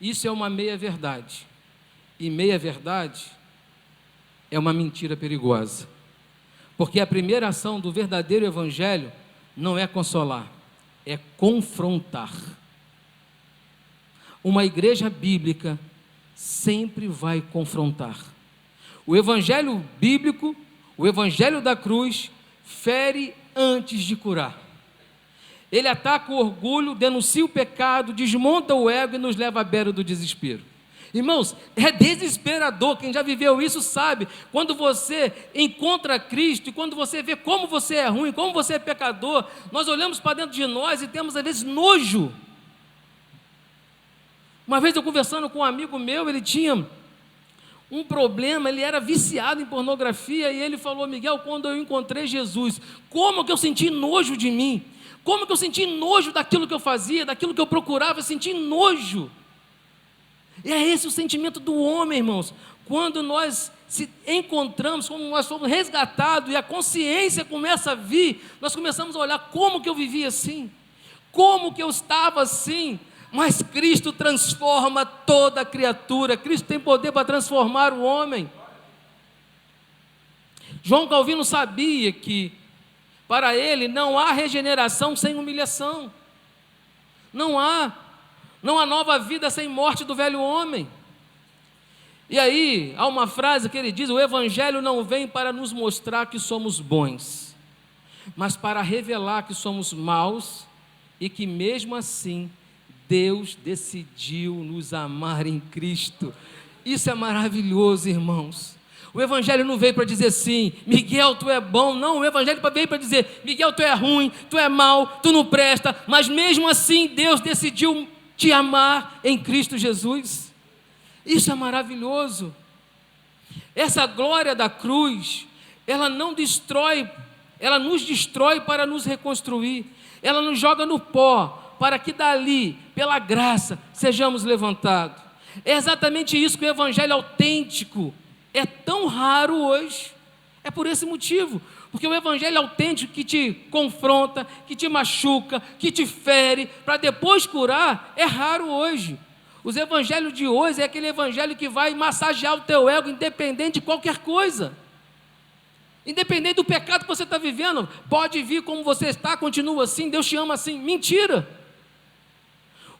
isso é uma meia-verdade. E meia-verdade é uma mentira perigosa. Porque a primeira ação do verdadeiro Evangelho não é consolar, é confrontar. Uma igreja bíblica sempre vai confrontar. O evangelho bíblico, o evangelho da cruz, fere antes de curar. Ele ataca o orgulho, denuncia o pecado, desmonta o ego e nos leva à beira do desespero. Irmãos, é desesperador, quem já viveu isso sabe, quando você encontra Cristo e quando você vê como você é ruim, como você é pecador, nós olhamos para dentro de nós e temos às vezes nojo. Uma vez eu conversando com um amigo meu, ele tinha um problema, ele era viciado em pornografia e ele falou: Miguel, quando eu encontrei Jesus, como que eu senti nojo de mim, como que eu senti nojo daquilo que eu fazia, daquilo que eu procurava, eu senti nojo. E é esse o sentimento do homem, irmãos, quando nós se encontramos, quando nós somos resgatados e a consciência começa a vir, nós começamos a olhar como que eu vivia assim, como que eu estava assim. Mas Cristo transforma toda a criatura, Cristo tem poder para transformar o homem. João Calvino sabia que para ele não há regeneração sem humilhação, não há nova vida sem morte do velho homem. E aí há uma frase que ele diz: o evangelho não vem para nos mostrar que somos bons, mas para revelar que somos maus e que mesmo assim Deus decidiu nos amar em Cristo. Isso é maravilhoso, irmãos. O evangelho não veio para dizer assim: Miguel, tu é bom. Não, o evangelho veio para dizer: Miguel, tu é ruim, tu é mau, tu não presta. Mas mesmo assim Deus decidiu te amar em Cristo Jesus. Isso é maravilhoso. Essa glória da cruz, ela não destrói, ela nos destrói para nos reconstruir. Ela nos joga no pó, para que dali, pela graça, sejamos levantados. É exatamente isso que o evangelho autêntico é tão raro hoje. É por esse motivo, porque o evangelho autêntico que te confronta, que te machuca, que te fere, para depois curar, é raro hoje. Os evangelhos de hoje é aquele evangelho que vai massagear o teu ego, independente de qualquer coisa. Independente do pecado que você está vivendo, pode vir como você está, continua assim, Deus te ama assim. Mentira!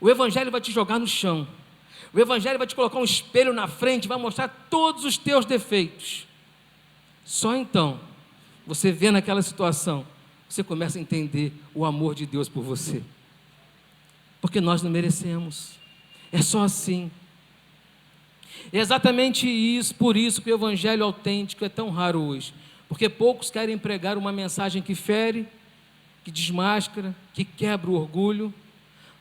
O evangelho vai te jogar no chão. O evangelho vai te colocar um espelho na frente, vai mostrar todos os teus defeitos. Só então, você vê naquela situação, você começa a entender o amor de Deus por você. Porque nós não merecemos. É só assim. É exatamente isso, por isso que o evangelho autêntico é tão raro hoje. Porque poucos querem pregar uma mensagem que fere, que desmascara, que quebra o orgulho.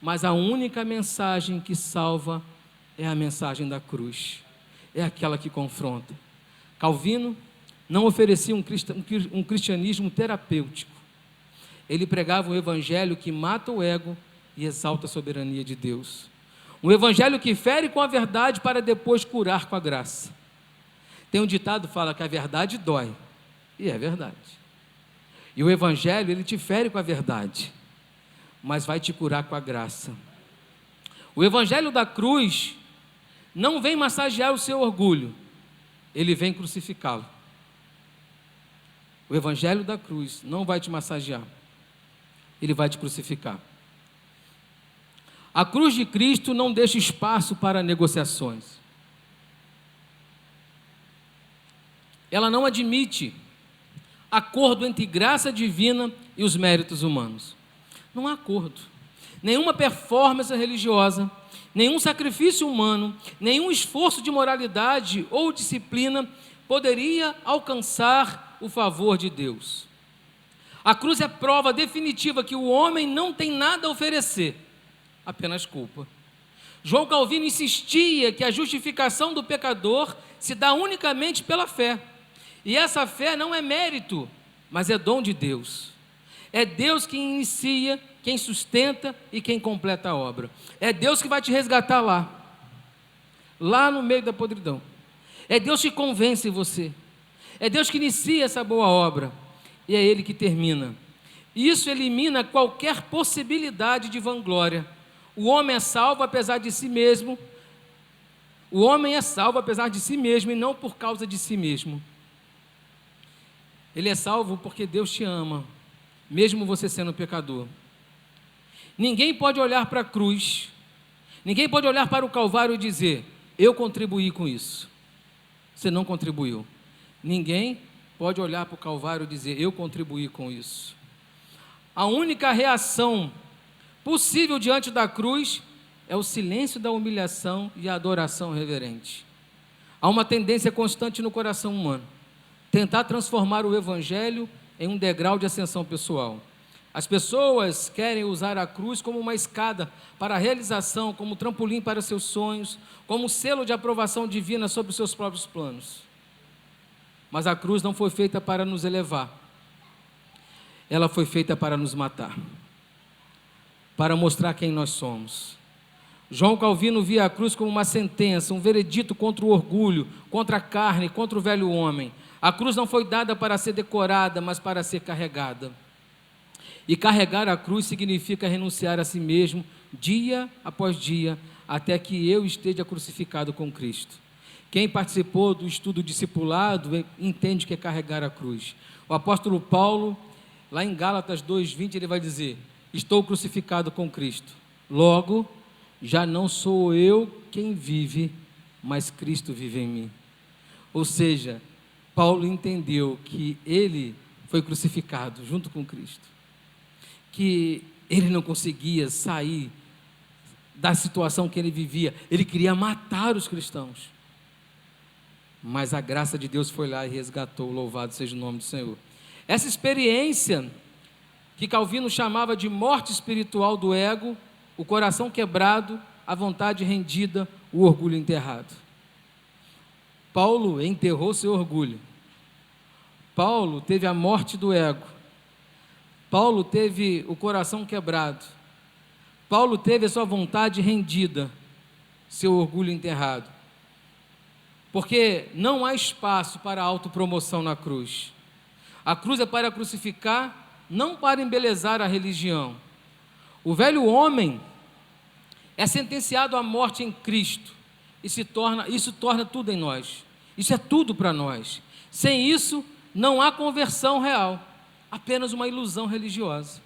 Mas a única mensagem que salva é a mensagem da cruz. É aquela que confronta. Calvino não oferecia um cristianismo terapêutico. Ele pregava um evangelho que mata o ego e exalta a soberania de Deus. Um evangelho que fere com a verdade para depois curar com a graça. Tem um ditado que fala que a verdade dói. E é verdade. E o evangelho, ele te fere com a verdade, mas vai te curar com a graça. O evangelho da cruz não vem massagear o seu orgulho, ele vem crucificá-lo. O evangelho da cruz não vai te massagear, ele vai te crucificar. A cruz de Cristo não deixa espaço para negociações. Ela não admite acordo entre graça divina e os méritos humanos. Não há acordo. Nenhuma performance religiosa, nenhum sacrifício humano, nenhum esforço de moralidade ou disciplina poderia alcançar o favor de Deus. A cruz é prova definitiva que o homem não tem nada a oferecer, apenas culpa. João Calvino insistia que a justificação do pecador se dá unicamente pela fé. E essa fé não é mérito, mas é dom de Deus. É Deus quem inicia, quem sustenta e quem completa a obra. É Deus que vai te resgatar lá no meio da podridão. É Deus que convence você. É Deus que inicia essa boa obra e é Ele que termina. Isso elimina qualquer possibilidade de vanglória. O homem é salvo apesar de si mesmo. O homem é salvo apesar de si mesmo e não por causa de si mesmo. Ele é salvo porque Deus te ama, mesmo você sendo pecador. Ninguém pode olhar para a cruz, ninguém pode olhar para o Calvário e dizer: eu contribuí com isso. Você não contribuiu. Ninguém pode olhar para o Calvário e dizer, eu contribuí com isso. A única reação possível diante da cruz é o silêncio da humilhação e a adoração reverente. Há uma tendência constante no coração humano, tentar transformar o Evangelho em um degrau de ascensão pessoal. As pessoas querem usar a cruz como uma escada para a realização, como trampolim para seus sonhos, como selo de aprovação divina sobre os seus próprios planos. Mas a cruz não foi feita para nos elevar, ela foi feita para nos matar, para mostrar quem nós somos. João Calvino via a cruz como uma sentença, um veredito contra o orgulho, contra a carne, contra o velho homem. A cruz não foi dada para ser decorada, mas para ser carregada. E carregar a cruz significa renunciar a si mesmo, dia após dia, até que eu esteja crucificado com Cristo. Quem participou do estudo discipulado entende que é carregar a cruz. O apóstolo Paulo, lá em Gálatas 2:20, ele vai dizer, estou crucificado com Cristo. Logo, já não sou eu quem vive, mas Cristo vive em mim. Ou seja, Paulo entendeu que ele foi crucificado junto com Cristo, que ele não conseguia sair da situação que ele vivia, ele queria matar os cristãos, mas a graça de Deus foi lá e resgatou, louvado seja o nome do Senhor. Essa experiência que Calvino chamava de morte espiritual do ego, o coração quebrado, a vontade rendida, o orgulho enterrado. Paulo enterrou seu orgulho. Paulo teve a morte do ego. Paulo teve o coração quebrado. Paulo teve a sua vontade rendida, seu orgulho enterrado. Porque não há espaço para autopromoção na cruz. A cruz é para crucificar, não para embelezar a religião. O velho homem é sentenciado à morte em Cristo, e isso torna tudo em nós, isso é tudo para nós. Sem isso, não há conversão real, apenas uma ilusão religiosa.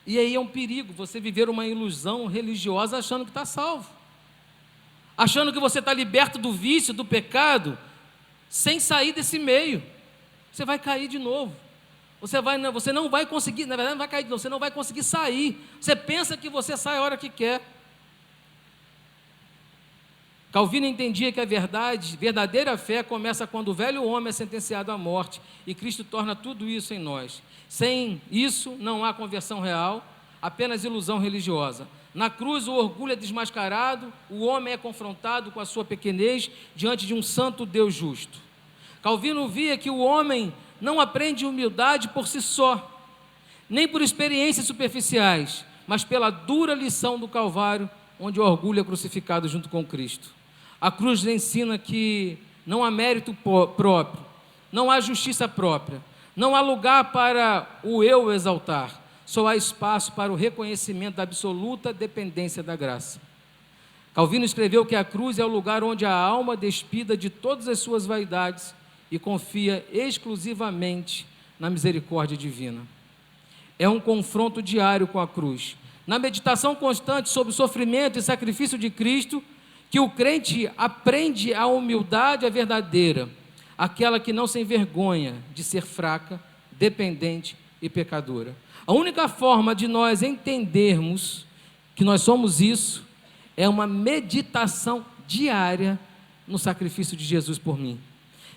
E aí é um perigo você viver uma ilusão religiosa achando que está salvo, achando que você está liberto do vício, do pecado, sem sair desse meio. Você vai cair de novo. Você não vai conseguir, na verdade não vai cair de novo, você não vai conseguir sair. Você pensa que você sai a hora que quer. Calvino entendia que a verdadeira fé começa quando o velho homem é sentenciado à morte e Cristo torna tudo isso em nós. Sem isso não há conversão real, apenas ilusão religiosa. Na cruz o orgulho é desmascarado, o homem é confrontado com a sua pequenez diante de um santo Deus justo. Calvino via que o homem não aprende humildade por si só, nem por experiências superficiais, mas pela dura lição do Calvário, onde o orgulho é crucificado junto com Cristo. A cruz ensina que não há mérito próprio, não há justiça própria, não há lugar para o eu exaltar, só há espaço para o reconhecimento da absoluta dependência da graça. Calvino escreveu que a cruz é o lugar onde a alma despida de todas as suas vaidades e confia exclusivamente na misericórdia divina. É um confronto diário com a cruz. Na meditação constante sobre o sofrimento e sacrifício de Cristo, que o crente aprende a humildade verdadeira, aquela que não se envergonha de ser fraca, dependente e pecadora. A única forma de nós entendermos que nós somos isso é uma meditação diária no sacrifício de Jesus por mim.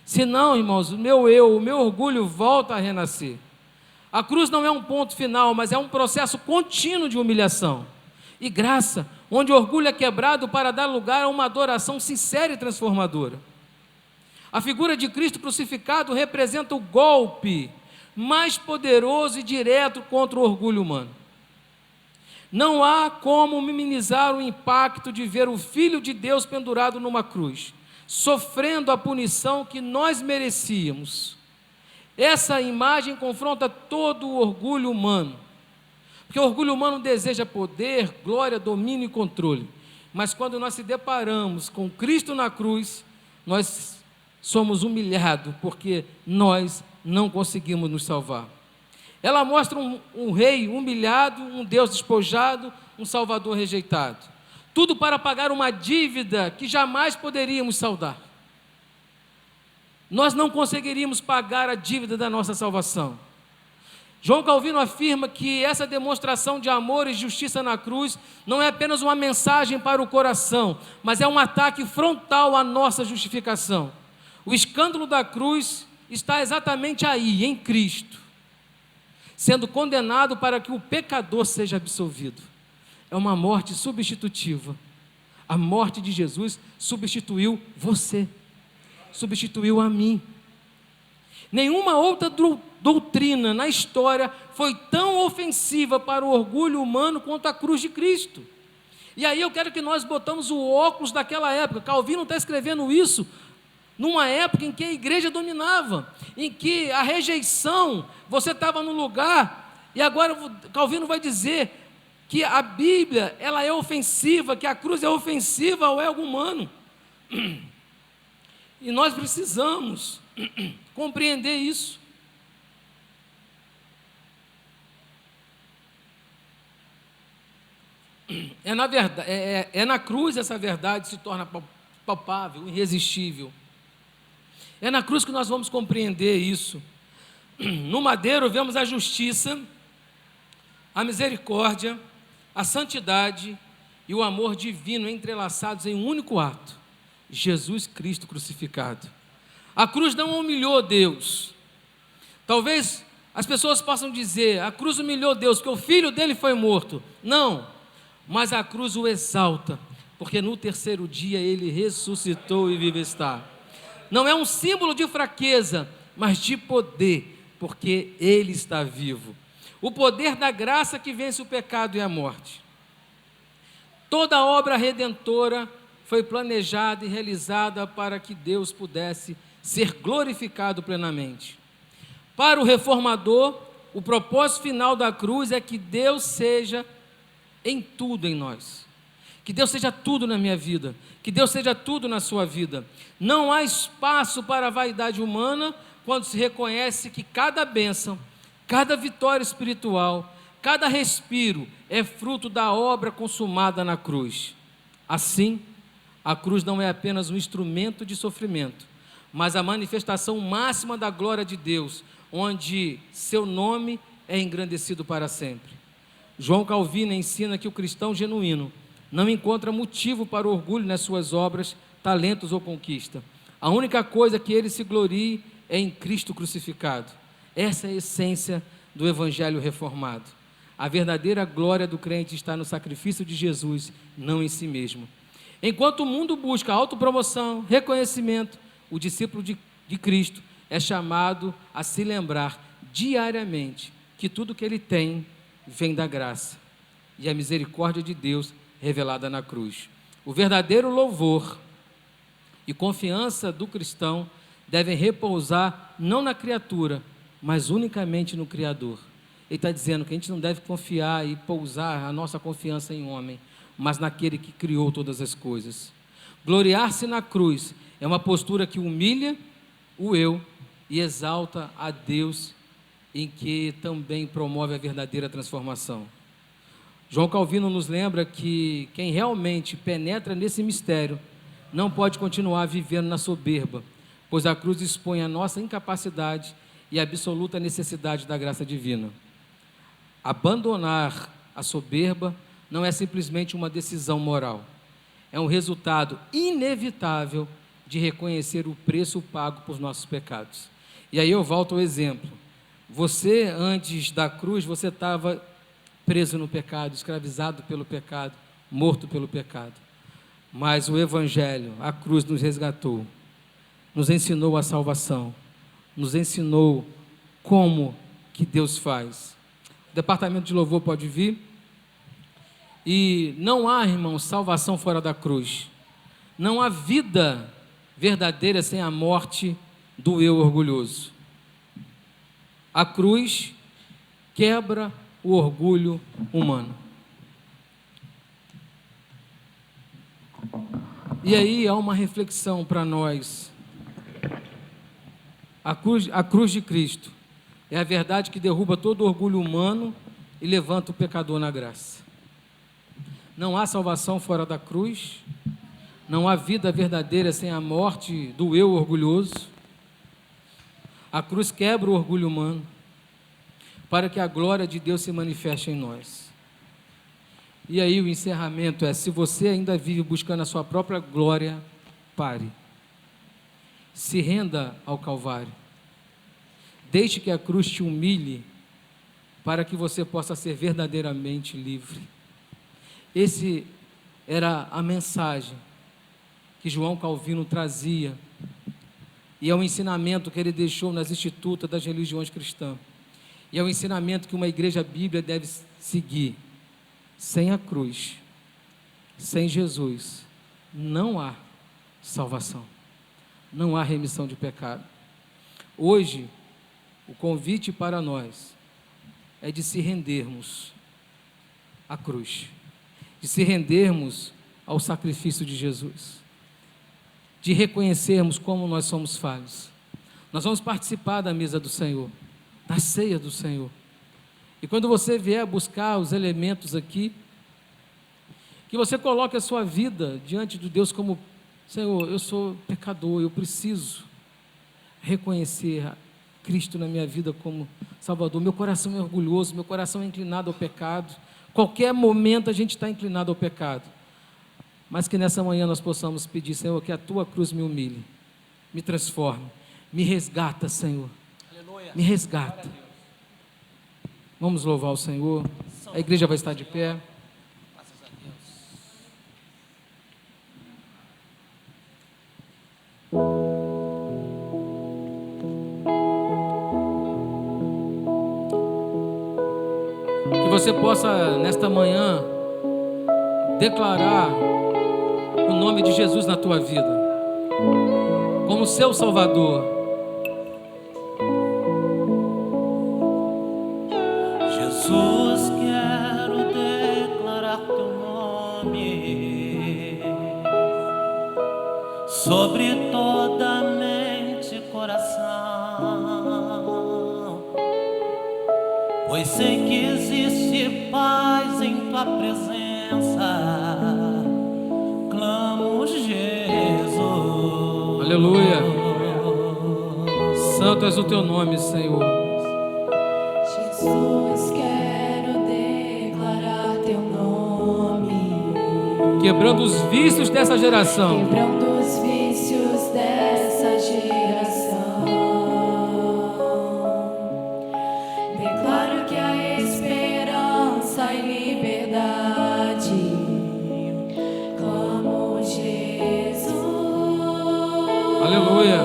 Senão, irmãos, o meu orgulho volta a renascer. A cruz não é um ponto final, mas é um processo contínuo de humilhação e graça, onde o orgulho é quebrado para dar lugar a uma adoração sincera e transformadora. A figura de Cristo crucificado representa o golpe mais poderoso e direto contra o orgulho humano. Não há como minimizar o impacto de ver o Filho de Deus pendurado numa cruz, sofrendo a punição que nós merecíamos. Essa imagem confronta todo o orgulho humano, porque o orgulho humano deseja poder, glória, domínio e controle, mas quando nós se deparamos com Cristo na cruz, nós somos humilhados, porque nós não conseguimos nos salvar. Ela mostra um rei humilhado, um Deus despojado, um Salvador rejeitado. tudo para pagar uma dívida que jamais poderíamos saldar. Nós não conseguiríamos pagar a dívida da nossa salvação. João Calvino afirma que essa demonstração de amor e justiça na cruz não é apenas uma mensagem para o coração, mas é um ataque frontal à nossa justificação. O escândalo da cruz está exatamente aí, em Cristo, sendo condenado para que o pecador seja absolvido. É uma morte substitutiva. A morte de Jesus substituiu você, substituiu a mim. Nenhuma outra doutrina na história foi tão ofensiva para o orgulho humano quanto a cruz de Cristo. E aí eu quero que nós botamos o óculos daquela época. Calvino está escrevendo isso numa época em que a igreja dominava, em que a rejeição, você estava no lugar, e agora Calvino vai dizer que a Bíblia ela é ofensiva, que a cruz é ofensiva ao ego humano. E nós precisamos compreender isso. É na cruz essa verdade se torna palpável, irresistível. É na cruz que nós vamos compreender isso. No madeiro vemos a justiça, a misericórdia, a santidade e o amor divino entrelaçados em um único ato: Jesus Cristo crucificado. A cruz não humilhou Deus. Talvez as pessoas possam dizer: a cruz humilhou Deus, porque o filho dele foi morto. Não, mas a cruz o exalta, porque no terceiro dia ele ressuscitou e vive está. Não é um símbolo de fraqueza, mas de poder, porque ele está vivo. O poder da graça que vence o pecado e a morte. Toda a obra redentora foi planejada e realizada para que Deus pudesse ser glorificado plenamente. Para o reformador, o propósito final da cruz é que Deus seja em tudo em nós. Que Deus seja tudo na minha vida, que Deus seja tudo na sua vida. Não há espaço para a vaidade humana quando se reconhece que cada bênção, cada vitória espiritual, cada respiro é fruto da obra consumada na cruz. Assim, a cruz não é apenas um instrumento de sofrimento, mas a manifestação máxima da glória de Deus, onde seu nome é engrandecido para sempre. João Calvino ensina que o cristão genuíno não encontra motivo para orgulho nas suas obras, talentos ou conquista. A única coisa que ele se glorie é em Cristo crucificado. Essa é a essência do Evangelho reformado. A verdadeira glória do crente está no sacrifício de Jesus, não em si mesmo. Enquanto o mundo busca autopromoção, reconhecimento, o discípulo de Cristo é chamado a se lembrar diariamente que tudo que ele tem vem da graça e a misericórdia de Deus revelada na cruz. O verdadeiro louvor e confiança do cristão devem repousar não na criatura, mas unicamente no Criador. Ele está dizendo que a gente não deve confiar e pousar a nossa confiança em homem, mas naquele que criou todas as coisas. Gloriar-se na cruz é uma postura que humilha o eu e exalta a Deus, em que também promove a verdadeira transformação. João Calvino nos lembra que quem realmente penetra nesse mistério não pode continuar vivendo na soberba, pois a cruz expõe a nossa incapacidade e a absoluta necessidade da graça divina. Abandonar a soberba não é simplesmente uma decisão moral, é um resultado inevitável de reconhecer o preço pago por nossos pecados. E aí eu volto ao exemplo. Você, antes da cruz, você estava preso no pecado, escravizado pelo pecado, morto pelo pecado. Mas o Evangelho, a cruz nos resgatou, nos ensinou a salvação, nos ensinou como que Deus faz. O departamento de louvor pode vir. E não há, irmãos, salvação fora da cruz. Não há vida verdadeira sem a morte do eu orgulhoso. A cruz quebra o orgulho humano. E aí há uma reflexão para nós. A cruz de Cristo é a verdade que derruba todo orgulho humano e levanta o pecador na graça. Não há salvação fora da cruz. Não há vida verdadeira sem a morte do eu orgulhoso. A cruz quebra o orgulho humano para que a glória de Deus se manifeste em nós. E aí o encerramento é: se você ainda vive buscando a sua própria glória, pare. Se renda ao Calvário. Deixe que a cruz te humilhe para que você possa ser verdadeiramente livre. Esse era a mensagem que João Calvino trazia, e é o ensinamento que ele deixou nas institutas das religiões cristãs, e é o ensinamento que uma igreja bíblica deve seguir. Sem a cruz, sem Jesus, não há salvação, não há remissão de pecado. Hoje, o convite para nós é de se rendermos à cruz, de se rendermos ao sacrifício de Jesus, de reconhecermos como nós somos falhos. Nós vamos participar da mesa do Senhor, da ceia do Senhor. E quando você vier buscar os elementos aqui, que você coloque a sua vida diante de Deus como: Senhor, eu sou pecador, eu preciso reconhecer Cristo na minha vida como Salvador. Meu coração é orgulhoso, meu coração é inclinado ao pecado. Qualquer momento a gente está inclinado ao pecado. Mas que nessa manhã nós possamos pedir: Senhor, que a Tua cruz me humilhe, me transforme, me resgata, Senhor. Aleluia. Me resgata. Vamos louvar o Senhor. A igreja vai estar de pé. Graças a Deus. Que você possa, nesta manhã, declarar o nome de Jesus na tua vida, como seu Salvador. Jesus, quero declarar teu nome sobre toda mente e coração, pois sei que existe paz em tua presença. Clamo Jesus. Aleluia. Santo és o teu nome, Senhor. Jesus, quero declarar teu nome, Quebrando os vícios dessa geração. quebrando os vícios dessa geração. Declaro que há esperança e liberdade. Clamo Jesus. Aleluia.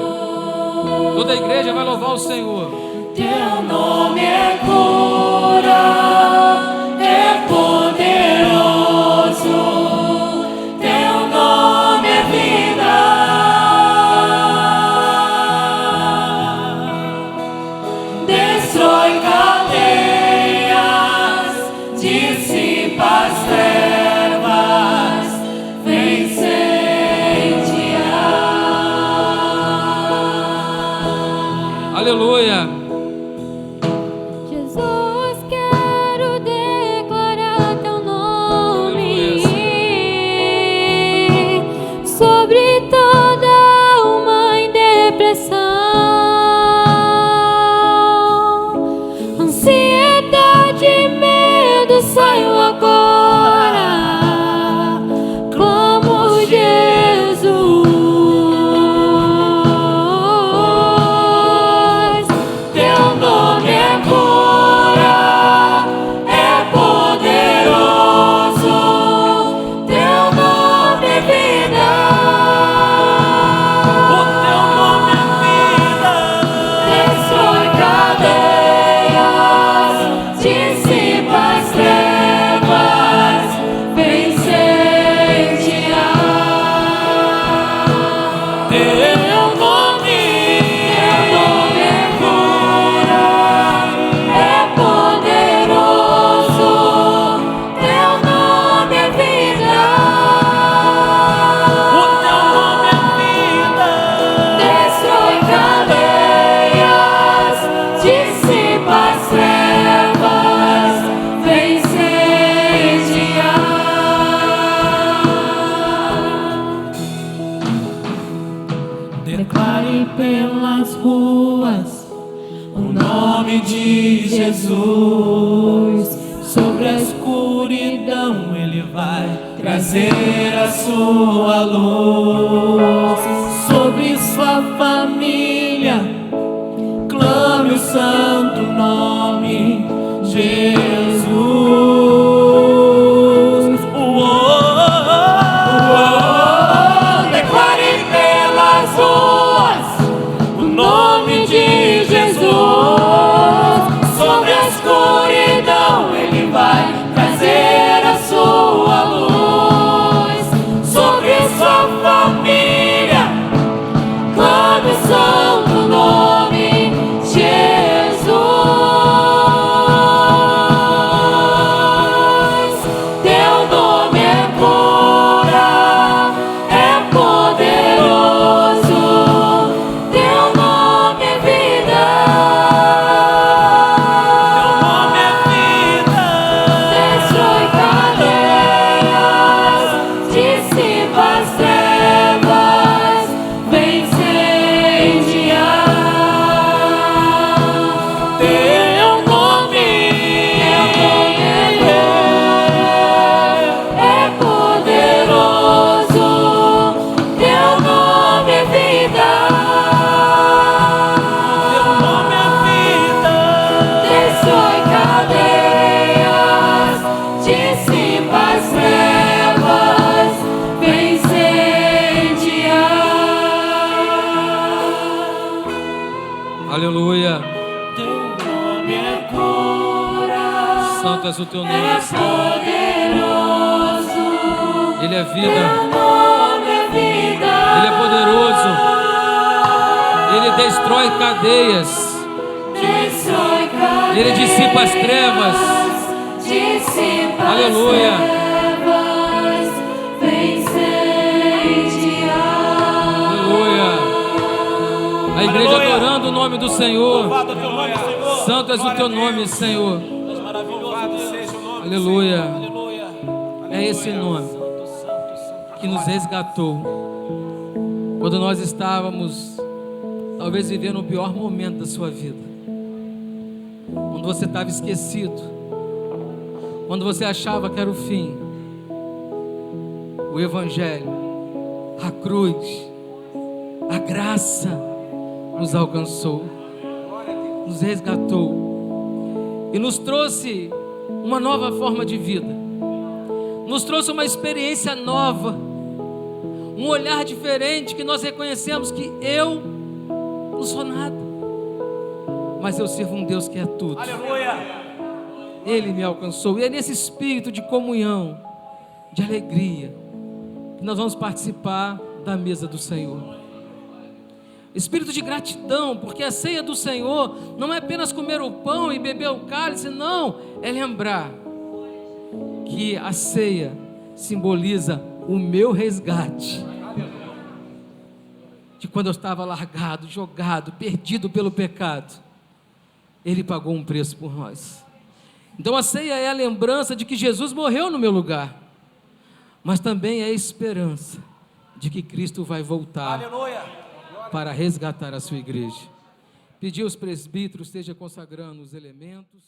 Toda a igreja vai louvar o Senhor. Teu nome é cura, é poderoso. Teu nome é vida. Destrói cadeias, dissipa as trevas, vem incendiar. Aleluia. Jesus, quero Jesus. Sobre a escuridão Ele vai trazer a sua luz. Sobre sua família, clame o santo nome Jesus. Declare pelas ruas o nome de Jesus. Sobre a escuridão Ele vai trazer a sua luz. Sobre sua família, clame o santo nome Jesus. Teu nome é cura, é poderoso. Teu nome é vida. Teu nome é vida. Destrói cadeias, dissipa as trevas, vence incendiar. Teu nome É poderoso, teu nome é vida. Teu nome é vida. Destrói cadeias, dissipa as trevas, vence incendiar. Aleluia. Teu nome é Cura, Santo és o teu é nome, Senhor. poderoso, Ele é teu vida. nome é vida. Ele é poderoso. Ele destrói cadeias. Destrói cadeias, Ele dissipa as trevas. dissipa Aleluia. as trevas, vence incendiar. Aleluia. A igreja Aleluia. adorando o nome do Senhor. Louvado é o teu nome, Senhor. Santo és o Glória teu a Deus. nome, Senhor. Deus maravilhoso, seja o nome do Aleluia. Senhor. Aleluia. É esse nome Santo, santo, santo. que nos resgatou. Quando nós estávamos, talvez vivendo o pior momento da sua vida. Quando você estava esquecido. Quando você achava que era o fim. O Evangelho, a cruz, a graça nos alcançou, nos resgatou e nos trouxe uma nova forma de vida, nos trouxe uma experiência nova, um olhar diferente que nós reconhecemos que eu não sou nada, mas eu sirvo um Deus que é tudo. Aleluia. Ele me alcançou e é nesse espírito de comunhão, de alegria, que nós vamos participar da mesa do Senhor. Espírito de gratidão, porque a ceia do Senhor não é apenas comer o pão e beber o cálice, não, é lembrar que a ceia simboliza o meu resgate. De quando eu estava largado, jogado, perdido pelo pecado, Ele pagou um preço por nós. Então a ceia é a lembrança de que Jesus morreu no meu lugar, mas também é a esperança de que Cristo vai voltar Aleluia. para resgatar a sua igreja. Pedir aos presbíteros esteja consagrando os elementos.